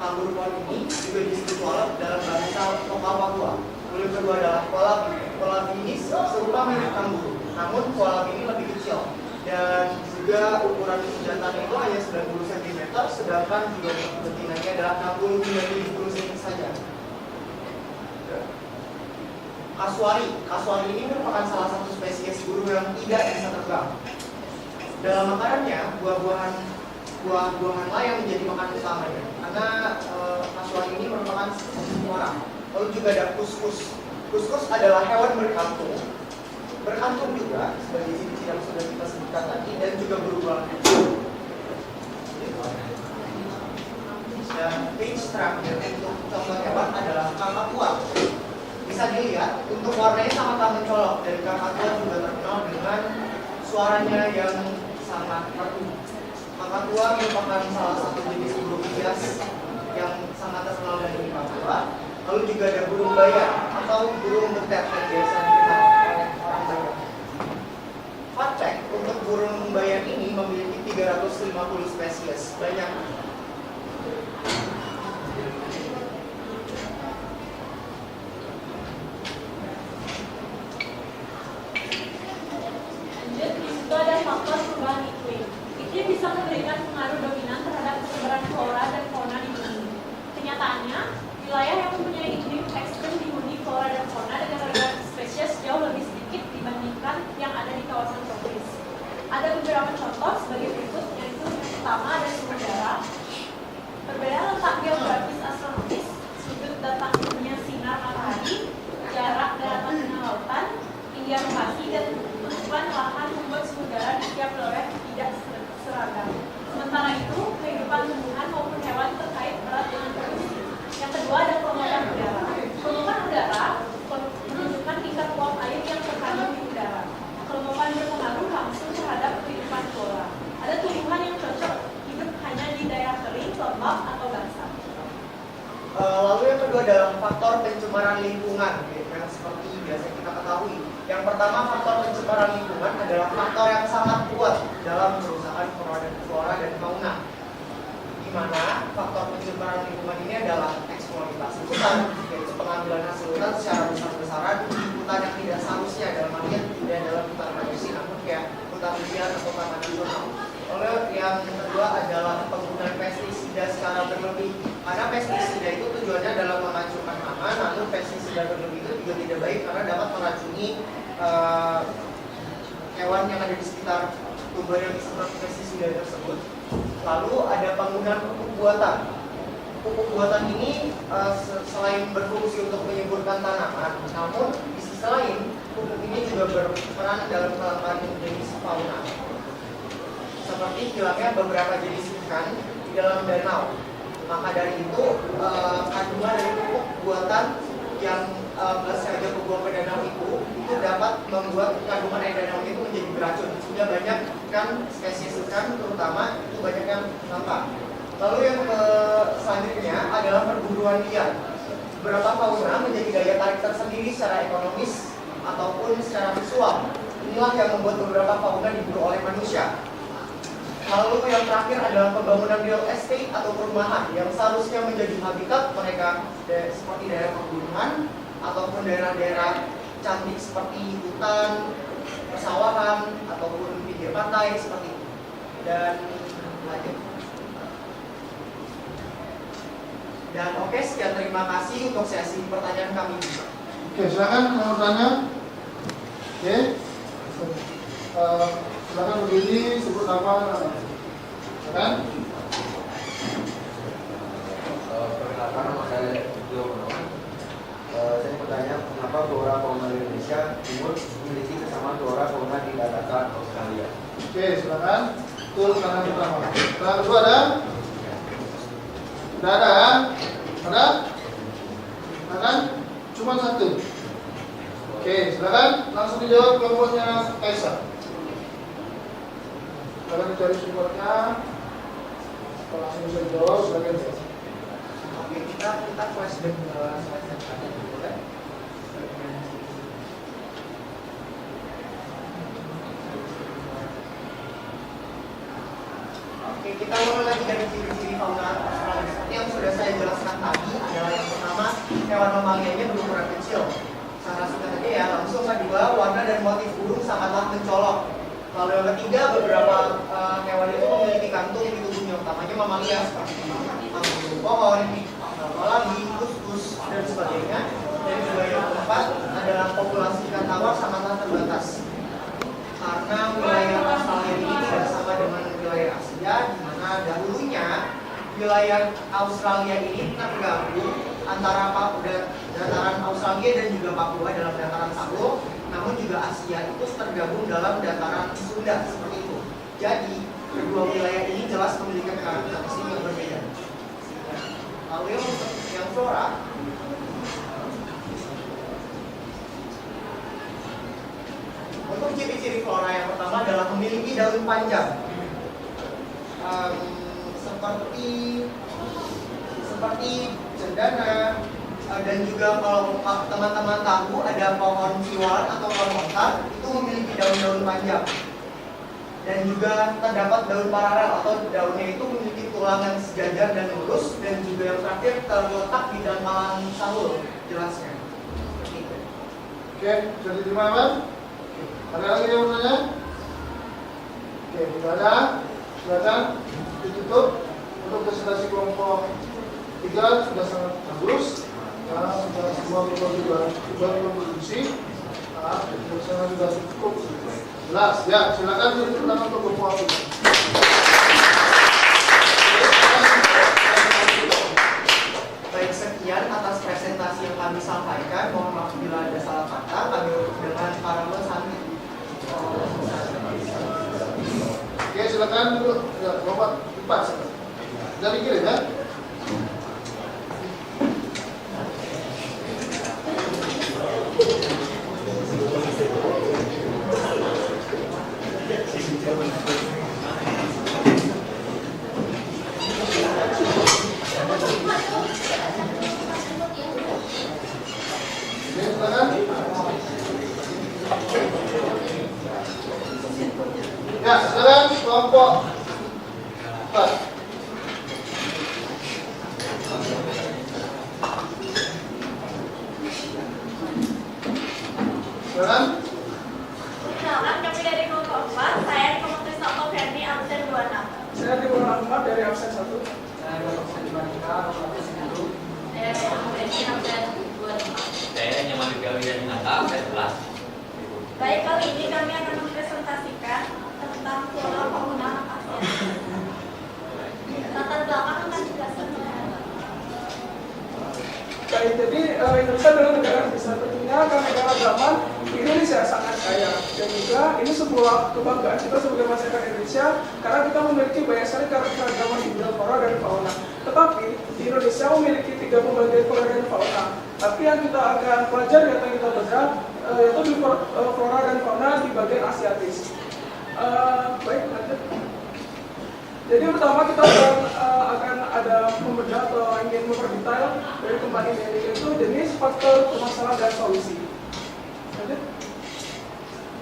Kanguru pohon ini juga disebut koala dalam bahasa lokal Papua. Lalu yang kedua adalah koala. Koala ini serupa mirip kanguru, namun koala ini lebih kecil dan juga ukuran jantannya itu hanya 90 cm, sedangkan juga betinanya adalah 60 hingga 70 cm saja. Kasuari ini merupakan salah satu spesies burung yang tidak bisa terbang. Dalam makanannya, buah-buahan lah yang menjadi makanan utamanya, karena kasuari ini merupakan orang. Lalu juga ada kuskus. Kuskus adalah hewan berkantung juga sebagai ciri-ciri yang sudah kita sebutkan tadi, dan juga berulang. Dan page terakhir untuk contoh hewan adalah kakatua. Bisa dilihat untuk warnanya sangat mencolok, dan kakatua juga terkenal dengan suaranya yang sangat merdu. Kakatua merupakan salah satu jenis burung hias yang sangat terkenal dari Papua. Lalu juga ada burung bayar atau burung betet yang biasa dikenal oleh orang Bayan. Fun fact, untuk burung bayar ini memiliki 350 spesies, banyak.
Lanjut, di situ ada faktor perubahan iklim. Iklim bisa memberikan pengaruh dominan terhadap persebaran flora dan fauna di bumi. Kenyataannya, wilayah yang mempunyai iklim ekstrem dihuni flora dan fauna dengan regulasi spesies jauh lebih sedikit dibandingkan yang ada di kawasan tropis. Ada beberapa contoh sebagai berikut, yaitu yang pertama ada suhu udara. Perbedaan letak geografis astronomis, sudut datangnya sinar matahari, jarak daratan dengan lautan, hingga lokasi dan tumpukan lahan membuat suhu udara di setiap wilayah tidak seragam. Sementara itu, kehidupan tumbuhan maupun hewan terkait erat dengan polusi. Yang kedua ada pemotongan udara. Pemotongan udara menunjukkan tingkat uap air yang terkandung di udara. Kelembapan berpengaruh langsung terhadap kehidupan flora. Ada tumbuhan yang cocok hidup hanya di daerah kering, lembab, atau basah.
Lalu yang kedua adalah faktor pencemaran lingkungan, yang seperti biasa kita ketahui. Yang pertama, faktor pencemaran lingkungan adalah faktor yang sangat kuat dalam kerusakan flora dan fauna. Di mana faktor pencemaran lingkungan ini adalah eksploitasi hutan, yaitu pengambilan hasil hutan secara besar-besaran di hutan yang tidak seharusnya, dalam artian tidak dalam hutan produksi, namun kayak hutan liar atau taman nasional. Lalu yang kedua adalah penggunaan pestisida secara berlebih. Karena pestisida itu tujuannya adalah menghancurkan tanaman, namun pestisida berlebih itu juga tidak baik karena dapat meracuni hewan yang ada di sekitar tumbuhan yang diserap pestisida tersebut. Lalu ada penggunaan pupuk buatan. Pupuk buatan ini selain berfungsi untuk menyuburkan tanaman, namun di sisi lain pupuk ini juga berperan dalam kelangkaan jenis fauna. Seperti hilangnya beberapa jenis ikan di dalam danau. Maka dari itu, kandungan dari pupuk buatan yang sengaja dibuang ke danau itu dapat membuat kandungan air danau itu menjadi beracun. Sehingga banyak ikan, spesies ikan terutama itu banyak yang nampak. Lalu yang selanjutnya adalah perburuan liar. Beberapa fauna menjadi daya tarik tersendiri secara ekonomis ataupun secara visual. Inilah yang membuat beberapa fauna diburu oleh manusia. Lalu yang terakhir adalah pembangunan real estate atau perumahan yang seharusnya menjadi habitat mereka seperti daerah pegunungan ataupun daerah-daerah cantik seperti hutan, persawahan ataupun pinggir pantai seperti itu. Dan lanjut. Dan oke, sekian, terima kasih untuk sesi pertanyaan kami.
Oke, silakan yang mau bertanya. Oke. Silakan berdiri, sebut nama. Silakan.
Perkenalkan, nama saya Joe Gunawan. Saya bertanya, kenapa flora fauna Indonesia Timur memiliki kesamaan flora fauna di daratan Australia?
Oke, silakan. Itu pertanyaan pertama. Pertanyaan kedua ada? Tidak ada? Ada? Silakan. Cuma satu. Oke, silakan. Langsung dijawab kelompoknya Kaisar. Silakan dicari sumbernya. Kalau langsung bisa dijawab, silakan.
Oke, kita flashback ke slide yang tadi, boleh? Oke, kita mulai lagi dari ciri-ciri fauna Australia. Seperti yang sudah saya jelaskan tadi, adalah yang pertama, hewan mamalianya berukuran kecil. Sangat singkat aja ya, langsung kedua, warna dan motif burung sangatlah mencolok. Lalu yang ketiga, beberapa hewan itu memiliki kantung di tubuhnya, utamanya mamalia seperti pohon, apalagi kus-kus dan sebagainya. Dan juga yang keempat adalah populasi ikan tawar sangatlah terbatas. Karena wilayah Australia ini tidak sama dengan wilayah Asia, di mana dahulunya wilayah Australia ini tergabung antara dataran Australia dan juga Papua dalam dataran Salo, namun juga Asia itu tergabung dalam dataran Sunda seperti itu. Jadi kedua wilayah ini jelas memiliki karakteristik yang berbeda. Lalu yang flora, untuk ciri-ciri flora yang pertama adalah memiliki daun panjang, seperti cendana, dan juga kalau teman-teman tahu ada pohon siwalan atau pohon montar itu memiliki daun-daun panjang, dan juga terdapat daun paralel atau daunnya itu memiliki tulang yang sejajar dan lurus, dan juga yang terakhir terletak di dangkalan sahul jelasnya.
Oke, sudah diterima Pak? Ada lagi yang bertanya? Oke, tidak ada. Silakan ditutup. Untuk presentasi kelompok 3 sudah sangat bagus. Nah, sudah semua kelompok juga berkontribusi. Nah, sudah cukup jelas. Ya, silakan tutup tangan untuk kelompok 3.
Baik, sekian atas presentasi yang kami sampaikan. Mohon maaf bila ada salah kata. Kami tutup dengan parabel sambil.
Oke, silakan dulu. Ya, kelompok 4. Dari kiri ya. Ya, sekarang kelompok 4. Sekarang
Perkenalkan, kami dari kelompok 4. Saya Kelompok Trisnoko Ferdi, absen 26.
Saya di kelompok 4 dari absen 1.
Saya dari Ferdi, absen 25.
Saya Nyaman Gawi dan Nata, absen 11.
Baik, kali ini kami akan mempresentasikan tentang flora fauna Asia. Latar belakang akan dijelaskan oleh Anda.
Baik, jadi Indonesia adalah negara besar, tentunya karena keberagaman Indonesia sangat kaya, dan juga ini sebuah kebanggaan kita sebagai masyarakat Indonesia karena kita memiliki banyak sekali keragaman hidupnya flora dan fauna. Tetapi di Indonesia memiliki 3 pembagian flora dan fauna. Tapi yang kita akan pelajari atau yang kita bedah yaitu di flora dan fauna di bagian Asiatis. Baik, lanjut. Jadi pertama kita akan ada membedah atau ingin memperdetail dari keempat ini, yaitu jenis, faktor, permasalahan, dan solusi. Lanjut.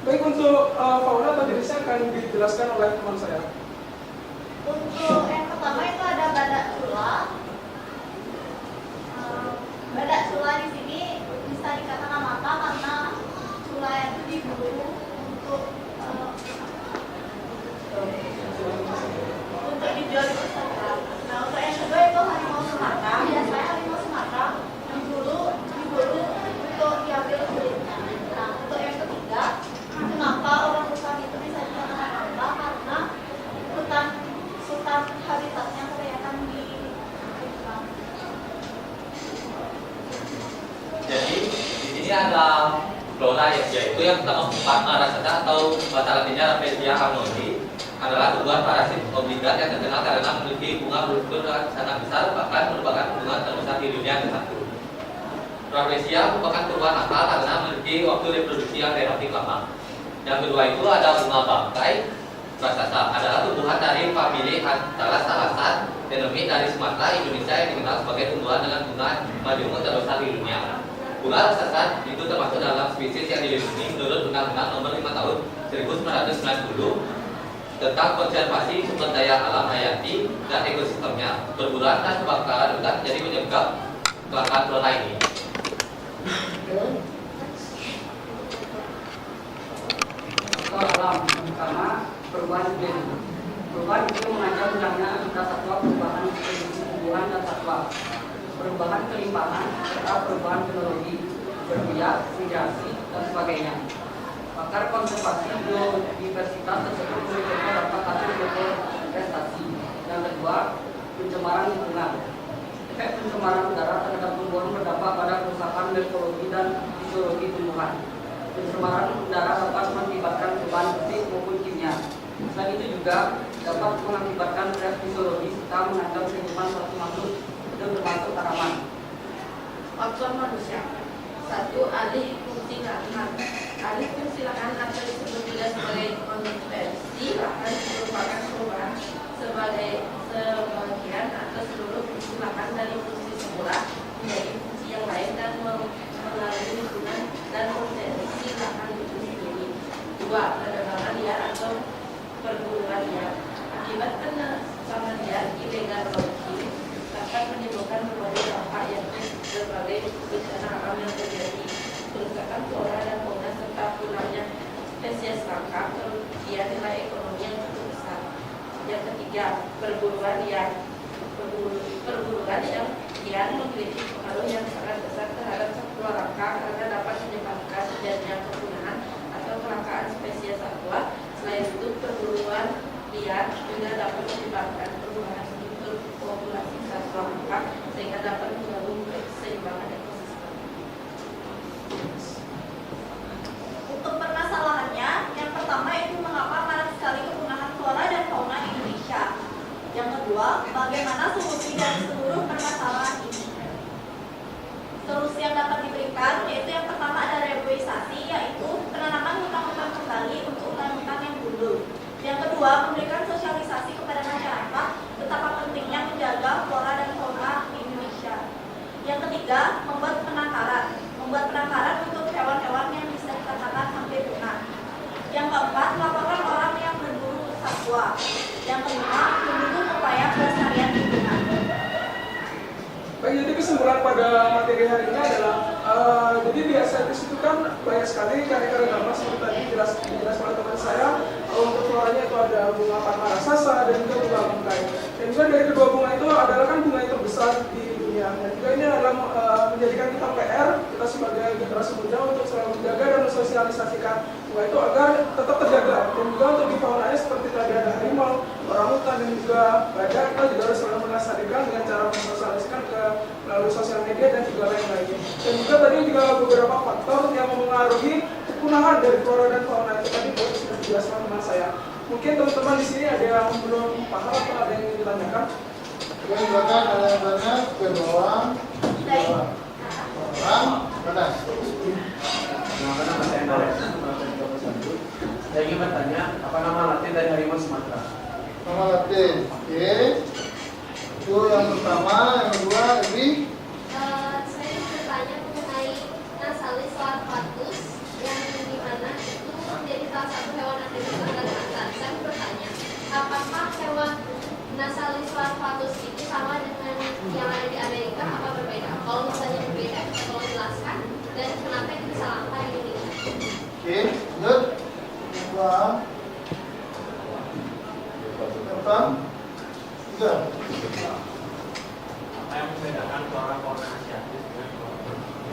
Baik, untuk fauna atau jenisnya akan dijelaskan oleh teman saya.
Untuk yang pertama itu ada badak sula. Badak sula di sini bisa dikatakan mata karena sula itu diburu untuk dijual di pasar. Nah, untuk yang kedua itu harimau Sumatera. Biasanya harimau Sumatera diburu untuk diambil kulitnya. Nah, untuk yang ketiga, kenapa orang hutan itu bisa dikatakan mata? Karena hutan habitatnya kelihatan di hutan.
Jadi di sini ada flora yaitu yang pertama Parma rasata atau bahasa latinnya Rafflesia arnoldii adalah tumbuhan parasit obligat yang terkenal karena memiliki bunga berstruktur sangat besar, bahkan merupakan bunga terbesar di dunia ke-1. Rafflesia merupakan tumbuhan nakal karena memiliki waktu reproduksi yang relatif lama. Yang kedua itu ada bunga bangkai raksasa adalah tumbuhan dari famili Ampelophyllaceae endemik dari Sumatera, Indonesia yang dikenal sebagai tumbuhan dengan bunga majemuk terbesar di dunia. Bunga raksasa itu termasuk dalam spesies yang dilindungi menurut Undang-Undang Nomor 5 Tahun 1990 tentang konservasi sumber daya alam hayati dan ekosistemnya. Perburuan dan kebakaran hutan jadi penyebab kelangkaan flora ini.
Alam pertama perubahan iklim. Perubahan iklim mengancam hilangnya habitat satwa, perubahan distribusi tumbuhan dan satwa, perubahan kelimpahan serta perubahan teknologi, berbiak, migrasi dan sebagainya. Pakar konservasi biodiversitas tersebut menunjukkan dampak hasil deforestasi. Yang kedua, pencemaran lingkungan. Efek pencemaran udara terhadap tumbuhan berdampak pada kerusakan morfologi dan fisiologi tumbuhan. Pencemaran udara dapat mengakibatkan perubahan fisik maupun kimia. Selain itu juga dapat mengakibatkan reaksi fisiologi serta mengancam kehidupan suatu makhluk hidup termasuk tanaman.
Faktor manusia. 1. Alih fungsi lahan. Alih fungsi lahan atau disebut juga sebagai konversi lahan merupakan perubahan sebagian atau seluruh fungsi lahan dari fungsi semula menjadi fungsi yang lain dan mengalami lingkungan dan potensi lahan itu sendiri. 2. Penebangan liar atau perburuan liar. Akibat penebangan liar ilegal logging dapat menimbulkan berbagai dampak yakni berbagai bencana alam yang terjadi, kerusakan flora dan fauna serta punahnya spesies langka, kerugian nilai ekonomi yang cukup besar. Yang ketiga, perburuan liar. Perburuan yang liar memiliki pengaruh yang sangat besar terhadap satwa langka karena dapat menyebabkan terjadinya kepunahan atau kelangkaan spesies satwa. Selain itu, perburuan liar juga dapat menyebabkan perubahan struktur populasi satwa langka sehingga dapat mengganggu keseimbangan ekosistem. Untuk permasalahannya, yang pertama itu mengapa marak sekali kepunahan flora dan fauna Indonesia. Yang kedua, bagaimana solusi dari seluruh permasalahan ini. Solusi yang dapat diberikan yaitu yang pertama ada reboisasi, yaitu penanaman hutan-hutan kembali untuk hutan-hutan yang dulu. Yang kedua, memberikan sosialisasi kepada masyarakat betapa pentingnya menjaga flora dan fauna Indonesia. Yang ketiga, membuat penangkaran untuk hewan-hewan yang bisa dikatakan hampir punah. Yang keempat, melaporkan orang yang berburu satwa. Yang kelima, mendukung upaya pelestarian lingkungan.
Baik, jadi kesimpulan pada materi hari ini adalah jadi di estetis itu kan banyak sekali karya-karya gambar seperti tadi dijelaskan oleh teman saya. Untuk floranya itu ada bunga Padma raksasa dan juga bunga bungkai. Dan juga dari kedua bunga itu adalah kan bunga yang terbesar di dunia. Dan juga ini adalah menjadikan kita PR, kita sebagai generasi muda untuk selalu menjaga dan mensosialisasikan bunga itu agar tetap terjaga. Dan juga untuk di faunanya seperti tadi ada harimau, orangutan dan juga badak, kita juga harus selalu melestarikan dengan cara mensosialisasikan melalui sosial media dan juga lain-lainnya. Dan juga tadi juga beberapa faktor yang mempengaruhi kepunahan dari flora dan fauna itu tadi sudah dijelaskan teman saya. Mungkin teman-teman di sini ada yang belum paham atau ada yang ingin ditanyakan?
Oke, silakan ada yang tanya ke bawah. Orang, mana?
Nama saya Endores. Saya ingin bertanya, apa nama latin dari harimau Sumatera?
Nama latin, oke. Itu yang pertama, yang kedua, ini.
Saya bertanya mengenai Nasalis larvatus yang dimana itu menjadi salah satu hewan endemik Kalimantan. Saya bertanya, apakah hewan Nasalis larvatus itu sama dengan yang ada di Amerika apa berbeda? Kalau misalnya berbeda, tolong jelaskan dan kenapa itu bisa langka di Indonesia?
Oke, lanjut. Dua. Depan. Tiga.
Apa yang membedakan flora fauna asiatis dengan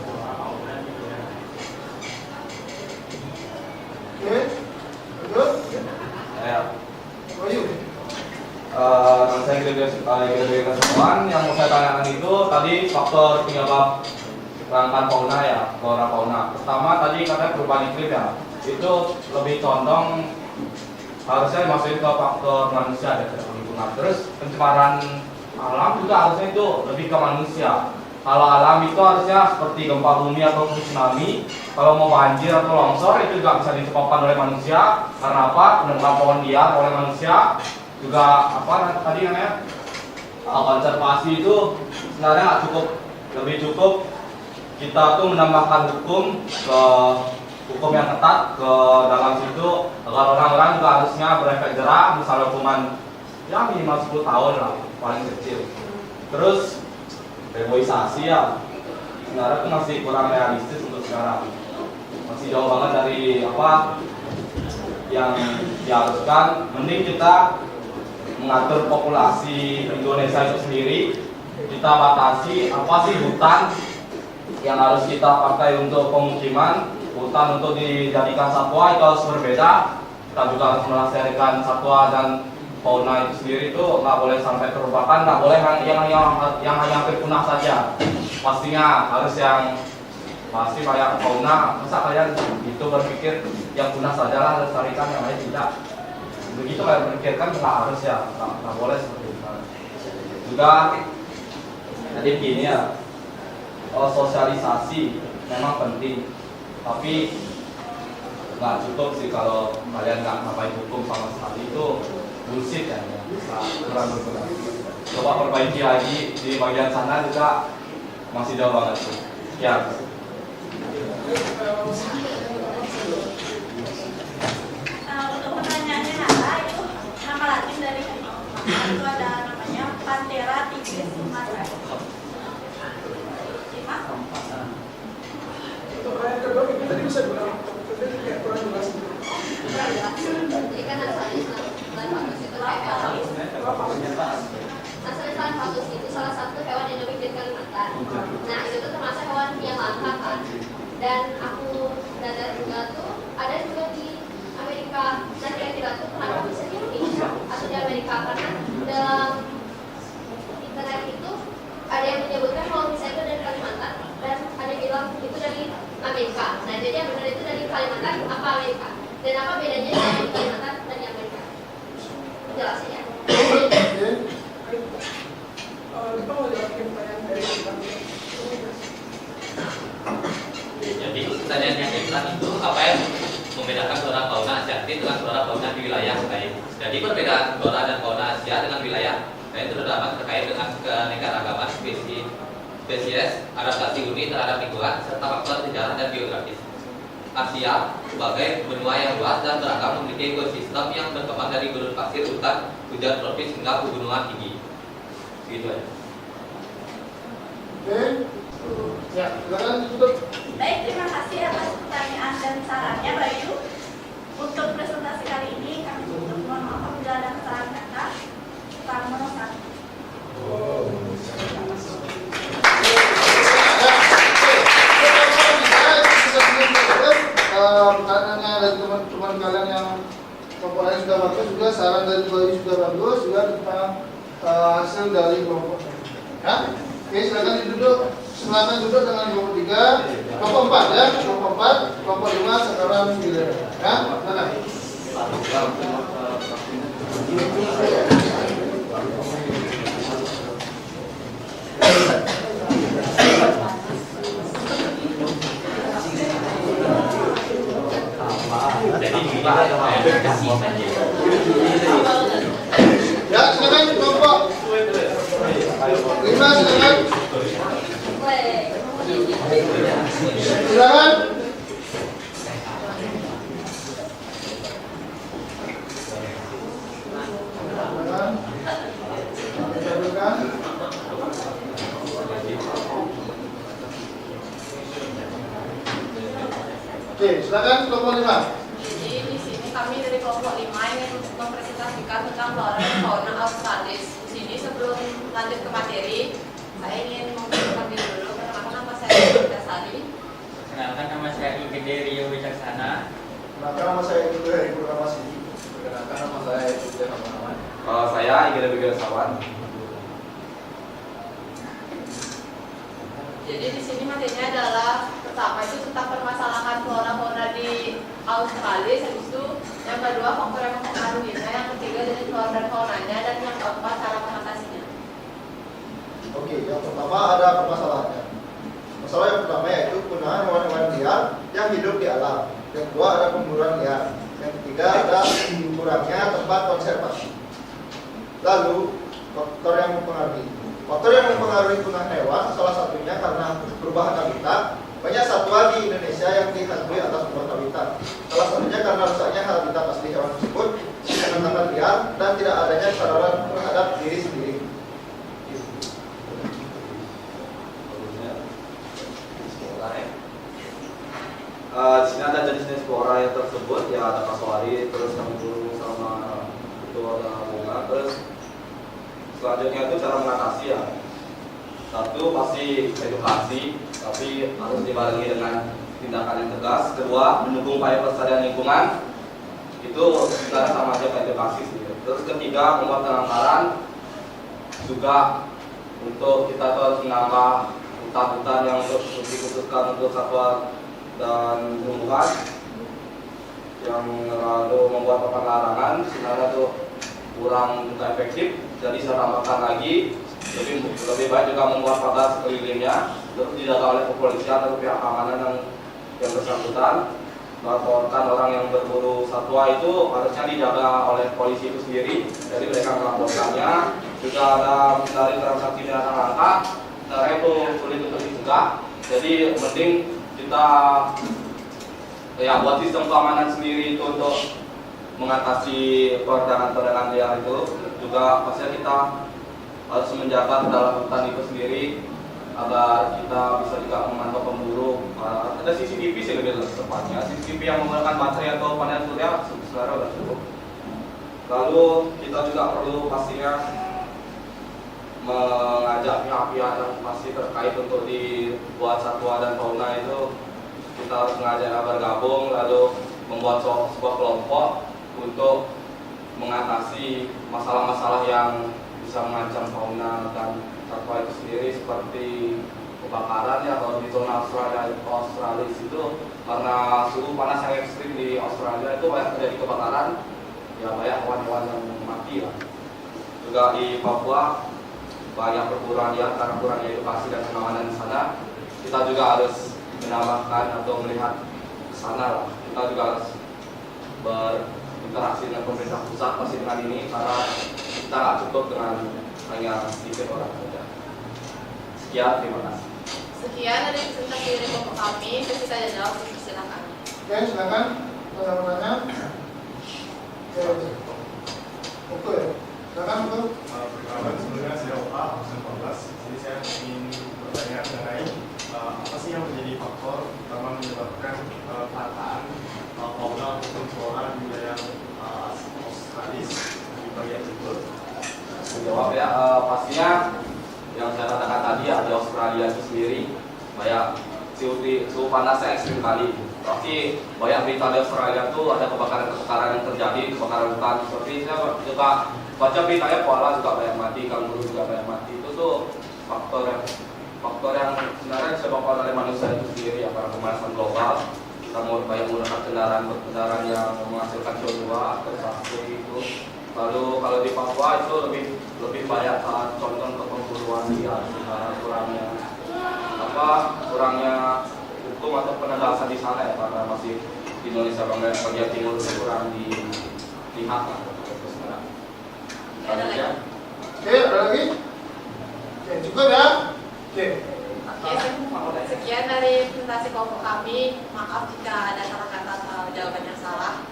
flora fauna di dunia?
Oke, lanjut.
Ya.
Bayu.
Saya kira kesemuan yang mau saya tanyakan itu tadi faktor penyebab kelangkaan fauna ya, flora fauna. Pertama tadi katanya perubahan iklim ya, itu lebih condong harusnya dimasukin ke faktor manusia dan lingkungan. Terus pencemaran alam juga harusnya itu lebih ke manusia. Kalau alam itu harusnya seperti gempa bumi atau tsunami. Kalau mau banjir atau longsor itu juga bisa disebabkan oleh manusia. Karena apa? Penebang pohon liar oleh manusia. Juga apa tadi namanya? Konservasi itu sebenarnya nggak cukup. Lebih cukup kita tuh menambahkan hukum yang ketat ke dalam situ agar orang-orang juga harusnya berefek jerah, misalnya hukuman ya minimal 10 tahun lah paling kecil. Terus reboisasi ya sebenarnya itu masih kurang realistis untuk sekarang, masih jauh banget dari apa yang diharuskan. Mending kita mengatur populasi Indonesia itu sendiri, kita batasi apa sih hutan yang harus kita pakai untuk pemukiman, hutan untuk dijadikan satwa itu harus berbeda. Kita juga harus melestarikan satwa dan fauna itu sendiri itu nggak boleh sampai terlupakan, nggak boleh yang hanya hampir punah saja. Pastinya harus yang pasti kayak fauna. Masa kalian itu berpikir yang punah saja lah lestarikan, yang lain tidak? Begitu kalian berpikirkan nggak harus ya, nggak boleh seperti itu. Juga tadi begini ya, sosialisasi memang penting, tapi nggak cukup sih kalau kalian nggak ngapain hukum sama sekali, itu bullshit ya, kurang berguna. Coba perbaiki lagi di bagian sana juga masih jauh banget sih. Ya.
Untuk pertanyaannya Nara, itu nama Latin dari itu ada namanya Panthera tigris sumatera. Simak.
Untuk pertanyaan kedua itu tadi bisa bilang, tapi kayak kurang jelas.
Jadi kan nasalis bagus itu nasalis bagus itu salah satu hewan endemik di Kalimantan. Nah itu tuh termasuk hewan yang langka kan. Dan aku belajar juga tuh ada juga di Amerika. Dan kira-kira tuh kenapa bisa di Indonesia atau di Amerika, karena dalam internet itu ada yang menyebutkan kalau misalnya itu dari Kalimantan dan ada yang bilang itu dari Amerika. Nah jadi yang benar itu dari Kalimantan apa Amerika? Dan apa bedanya di Kalimantan dan di Amerika? Jelasin ya.
Kita mau jawabin pertanyaan dari
Jadi pertanyaan yang kedua itu apa yang membedakan flora fauna asiatik dengan flora fauna di wilayah lain? Jadi perbedaan flora dan fauna Asia dengan wilayah lain terutama terkait dengan keanekaragaman spesies, adaptasi unik terhadap lingkungan, serta faktor sejarah dan geografis. Asia sebagai benua yang luas dan beragam memiliki ekosistem yang berkembang dari gurun pasir, hutan, hujan tropis hingga pegunungan tinggi. Gitu aja.
Oke. Ya, silakan ditutup.
Baik, terima kasih atas pertanyaan dan sarannya Bayu. Untuk presentasi kali ini kami tutup. Mohon maaf apabila ada kesalahan kata. Selamat menonton.
Pertanyaannya dari teman-teman kalian yang komponennya sudah bagus, juga saran dari Bayu sudah bagus, juga tentang hasil dari kelompok. Ya, oke, silakan duduk. Silakan duduk dengan kelompok 3, kelompok 4 ya, kelompok 4, kelompok 5 sekarang giliran. Ya, silakan. Ya, silakan kelompok 5 silakan. Silakan. Oke, silakan kelompok 5.
Jadi di sini kami dari kelompok 5 ingin mempresentasikan tentang flora dan fauna Australis. Di sini sebelum lanjut ke materi, saya ingin memperkenalkan diri dulu. Perkenalkan nama saya Ida Sari.
Perkenalkan nama saya Igede Rio Wicaksana.
Perkenalkan nama saya Igede Rio Wicaksana.
Perkenalkan nama saya Igede Hamdan. Saya Igede Wicaksana.
Jadi di sini materinya adalah pertama itu tentang permasalahan flora fauna di Australia, habis itu yang kedua faktor yang mempengaruhinya, yang ketiga dari flora dan faunanya, dan yang keempat cara mengatasinya.
Oke, yang pertama ada permasalahannya. dapat. Lalu faktor yang mempengaruhi. Faktor yang mempengaruhi punah hewan salah satunya karena perubahan habitat. Banyak satwa di Indonesia yang dihantui atas perubahan habitat. Salah satunya karena rusaknya habitat asli hewan tersebut dengan tanggal liar dan tidak adanya kesadaran terhadap diri sendiri.
Di sini ada jenis-jenis spora yang tersebut, ya ada kasuari, terus yang burung sama itu ada bunga, terus selanjutnya itu cara mengatasi ya. Satu pasti edukasi, tapi harus dibarengi dengan tindakan yang tegas. Kedua, mendukung upaya pelestarian lingkungan, itu sebenarnya sama aja kayak edukasi sih. Terus ketiga, membuat penangkaran juga untuk kita tuh harus menambah hutan-hutan yang untuk dikhususkan untuk satwa dan tumbuhan yang lalu membuat papan larangan sebenarnya tuh kurang efektif, jadi saya tambahkan lagi lebih baik juga membuat pagar sekelilingnya terus dijaga oleh kepolisian atau pihak keamanan yang bersangkutan. Melaporkan orang yang berburu satwa itu harusnya dijaga oleh polisi itu sendiri, jadi mereka melaporkannya. Juga ada dari transaksi dengan angka, karena itu sulit untuk dicegah, jadi penting kita ya buat sistem keamanan sendiri itu untuk mengatasi perdagangan liar itu. Juga pastinya kita harus menjaga dalam hutan itu sendiri agar kita bisa juga memantau pemburu. Ada CCTV sih lebih tepatnya, CCTV yang menggunakan baterai atau panel surya sebenarnya sudah cukup. Lalu kita juga perlu pastinya mengajak pihak-pihak yang pasti terkait untuk dibuat satwa dan fauna itu, kita harus mengajak bergabung lalu membuat sebuah kelompok untuk mengatasi masalah-masalah yang bisa mengancam fauna dan satwa itu sendiri, seperti kebakaran ya. Kalau di zona Australis itu karena suhu panas yang ekstrim di Australia itu banyak terjadi kebakaran, ya banyak hewan-hewan yang mati lah. Juga di Papua banyak perburuan liar karena kurangnya edukasi dan pengamanan di sana. Kita juga harus menambahkan atau melihat ke sana lah. Kita juga harus berinteraksi dengan pemerintah pusat pasti dengan ini, karena kita nggak cukup dengan hanya sedikit orang saja. Sekian, terima kasih.
Sekian dari presentasi dari kelompok kami. Bisa saya jawab, silakan.
Oke, silakan. Mau bertanya? Oke. Silakan untuk.
Pertama, sebelumnya saya Oka, absen 14. Jadi saya ingin bertanya mengenai apa sih yang menjadi faktor utama menyebabkan kelangkaan fauna ataupun flora di wilayah Australis di bagian tersebut.
Menjawab ya, pastinya yang saya katakan tadi ya, di Australia itu sendiri banyak suhu panasnya ekstrim kali. Pasti banyak berita di Australia itu ada kebakaran-kebakaran yang terjadi, kebakaran hutan. Seperti saya juga baca beritanya koala juga banyak mati, kanguru juga banyak mati. Itu tuh faktor yang sebenarnya disebabkan oleh manusia itu sendiri ya, karena pemanasan global. Kita mau banyak menggunakan kendaraan yang menghasilkan CO2 terus itu. Lalu kalau di Papua itu lebih banyak saat contoh untuk pemburuan liar, kurangnya hukum atau penegasan di sana ya, karena masih di Indonesia bagian timur kurang dilihat lah.
Oke, ada lagi? Oke, cukup ya? Oke.
Oke, sekian dari presentasi kelompok kami. Maaf jika ada kata-kata jawaban yang salah.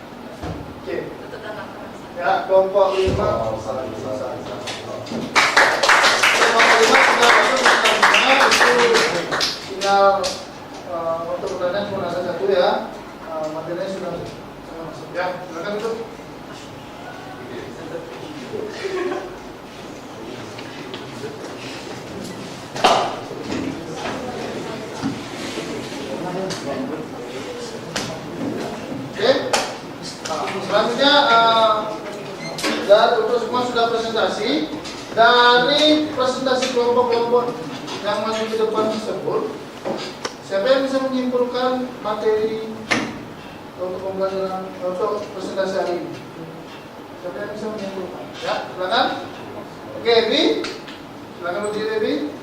Oke.
Tutup dan lakukan.
Ya, kelompok 5. Kelompok 5 sudah masuk pertandingan, itu tinggal untuk pertandingan cuma ada satu ya. Materinya sudah masuk ya. Silakan untuk. Oke, selanjutnya dan untuk semua sudah presentasi. Dari presentasi kelompok-kelompok yang maju ke depan tersebut, siapa yang bisa menyimpulkan materi untuk pembelajaran untuk presentasi hari ini? Siapa yang bisa menyimpulkan? Ya, silakan. Oke, Ebi, silakan berdiri, Ebi.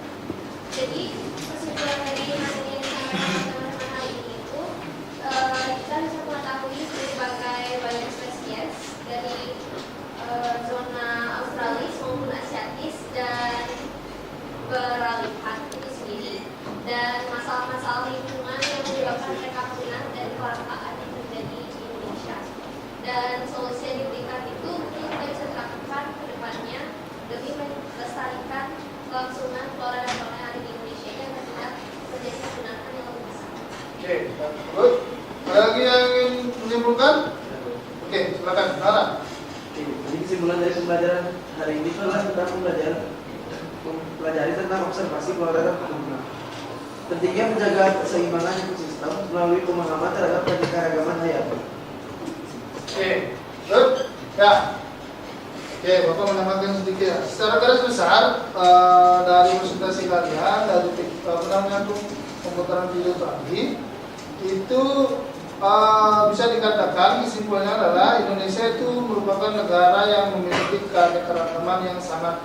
Jadi kesimpulan dari materi yang disampaikan teman-teman hari ini itu kita bisa mengetahui berbagai banyak spesies dari
kesimpulan dari pembelajaran hari ini itu adalah tentang mempelajari tentang observasi keluarga perkebunan. Pentingnya menjaga keseimbangan ekosistem melalui pemahaman terhadap keanekaragaman hayati.
Oke, good. Ya. Oke, Bapak menambahkan sedikit ya. Secara garis besar dari presentasi kalian dari pemutaran video tadi itu bisa dikatakan kesimpulannya adalah Indonesia itu merupakan negara yang memiliki keanekaragaman yang sangat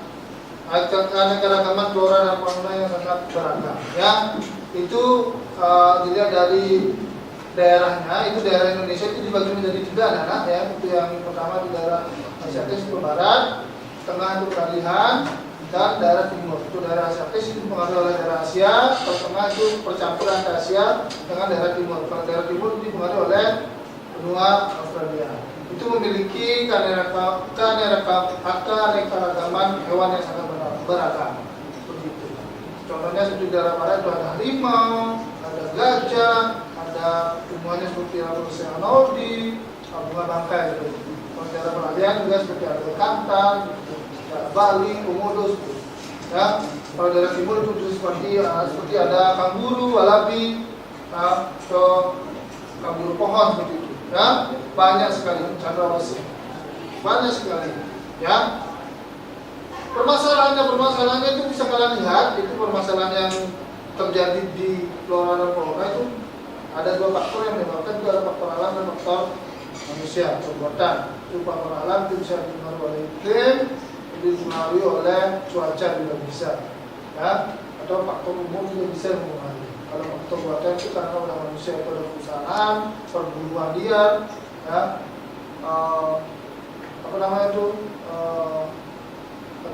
keanekaragaman flora dan fauna yang sangat beragam. Ya, itu dilihat dari daerahnya, itu daerah Indonesia itu dibagi menjadi 3 anak ya. Itu yang pertama di daerah Asiatis itu barat, tengah itu peralihan, dan daerah timur. Itu daerah Asiatis itu dipengaruhi oleh daerah Asia, kalau tengah itu percampuran Asia dengan daerah timur. Kalau daerah timur itu dipengaruhi oleh benua Australia. Itu memiliki keanekaragaman hewan yang sangat beragam. Begitu. Contohnya seperti daerah barat itu ada harimau, ada gajah, ada tumbuhannya seperti Ranoceanodi, bunga bangkai gitu. Kalau daerah peralihan juga seperti ada kantan, daerah Bali, komodo gitu. Ya, kalau daerah timur itu seperti ada kanguru, walabi, kanguru pohon seperti itu. Ya, banyak sekali cendrawasih, banyak sekali. Ya, permasalahannya itu bisa kalian lihat, itu permasalahan yang terjadi di flora dan fauna itu ada 2 faktor yang menyebabkan, itu ada faktor alam dan faktor manusia, perbuatan. Itu faktor alam itu bisa dipengaruhi oleh iklim, itu dipengaruhi oleh cuaca juga bisa, ya, atau faktor umum juga bisa mempengaruhi. Kalau faktor buatan itu karena oleh manusia itu ada perusahaan, perburuan liar, ya,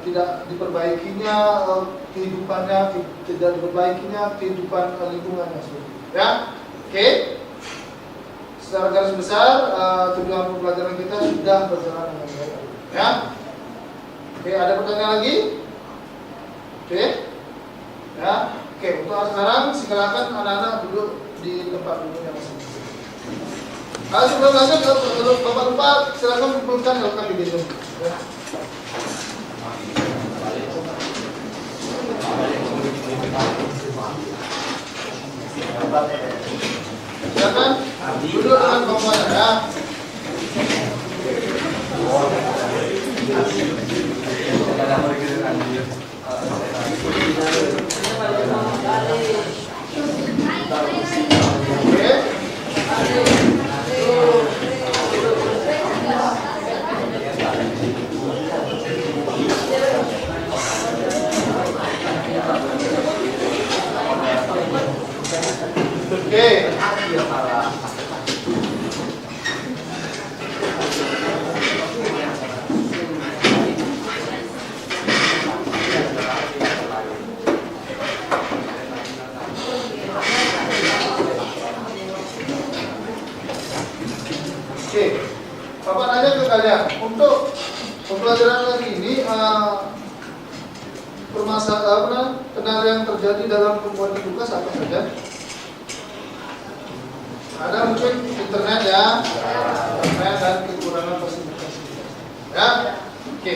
tidak diperbaikinya kehidupannya, tidak diperbaikinya kehidupan lingkungannya seperti itu. Ya, oke. Secara garis besar tujuan pembelajaran kita sudah berjalan dengan baik. Ya, oke. Ada pertanyaan lagi? Oke. Ya, oke. Untuk sekarang silakan anak-anak duduk di tempat duduknya masing-masing. Sebelum lanjut, kalau Bapak lupa, silakan kumpulkan rekan di video. Ya. Silakan duduk dengan kawan ya. Bapak nanya ke kalian, untuk pembelajaran kali ini permasalahan kendala yang terjadi dalam pembuatan tugas apa saja? Ada mungkin internet ya, internet dan kekurangan fasilitas. Ya, oke.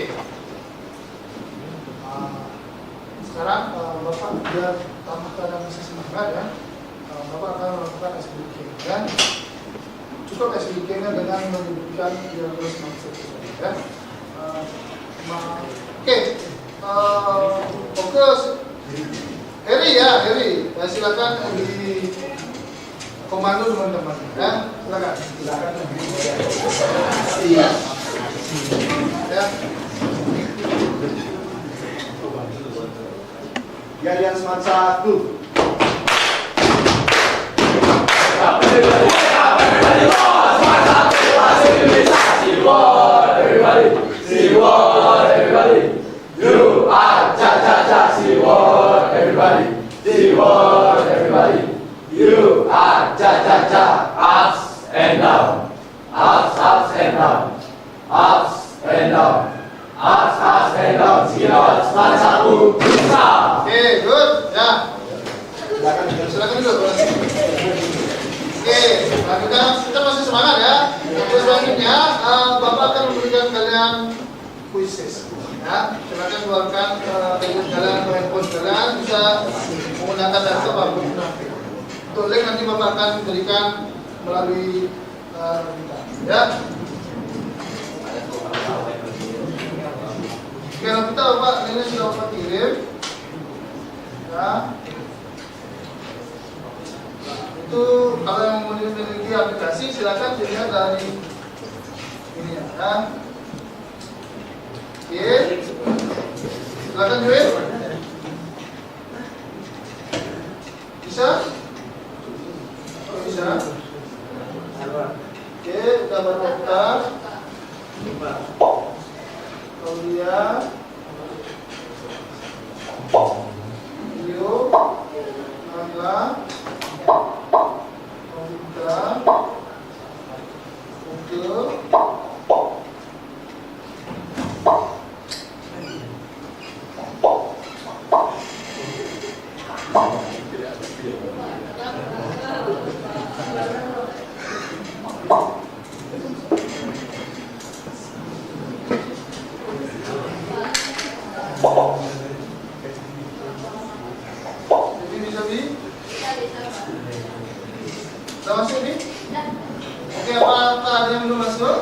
Sekarang Bapak biar tambahkan masih semangat ya. Bapak akan melakukan SBK ya. Cukup SBK-nya dengan menyebutkan diagnosis maksud ya. Fokus Heri ya, silakan di komando teman-teman ya, silakan. Iya. Ya.
Galian Smart 1.
Everybody, you are cha-cha-cha, see what everybody, see what everybody, you are cha-cha-cha, ups and down, ups and down, ups and down, ups and down, silakan Smart 1 bisa.
Oke, good, ya. Silakan dulu. Oke, kita masih semangat ya. Terus selanjutnya Bapak akan memberikan kalian quizzes. Ya, silakan keluarkan gadget kalian atau handphone kalian, bisa menggunakan laptop atau HP. Untuk link nanti Bapak akan berikan melalui ya. Oke, kita Bapak ini sudah Bapak kirim. Ya. Itu kalau yang memiliki aplikasi silakan dilihat dari ini ya. Kan? Oke. Silakan join. Bisa? Oh, bisa. Oke, kita berputar. Aulia. Video. Angga. Komputer. Google. Jadi bisa di? Sudah masuk nih? Oke, apa ada yang belum masuk?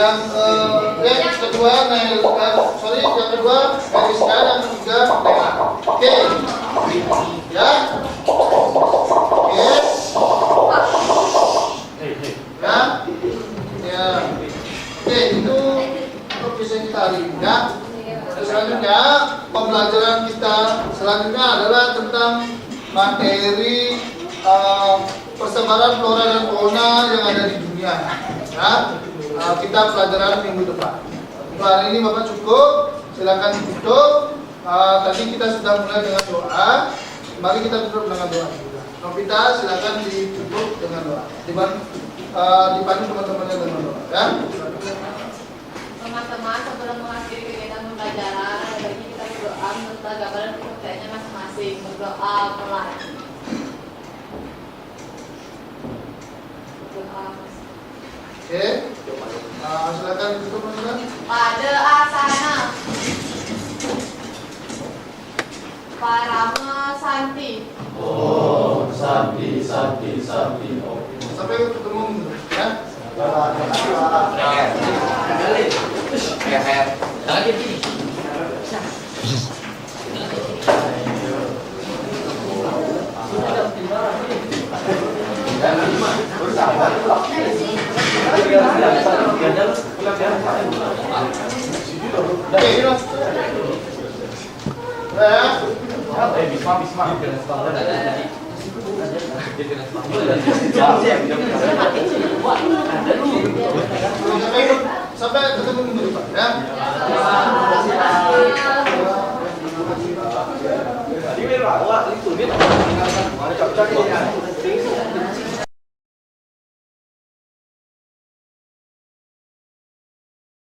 Yang kedua yang kedua Eriska, yang ketiga Lea. Oke. Ya. Oke. Ya. Ya. Oke, itu untuk bisa kita hari ini ya. Selanjutnya pembelajaran kita selanjutnya adalah tentang materi persebaran flora dan fauna yang ada di dunia. Ya, kita pelajaran minggu depan. Untuk hari ini Bapak cukup, silakan ditutup. Tadi kita sudah mulai dengan doa. Mari kita tutup dengan doa juga. Novita silakan ditutup dengan doa. Dibantu teman-temannya dengan doa. Ya.
Teman-teman, sebelum mengakhiri kegiatan pembelajaran, bagi kita berdoa menurut gambaran pekerjaannya masing-masing. Berdoa mulai. Berdoa.
Oke. Silakan ditutup teman-teman.
Pada asana. Parama Santi.
Oh, Santi, Santi, Santi.
Sampai ketemu ya. Sampai ketemu minggu depan ya.
Tadi awak itu dia. Ada cocok ya.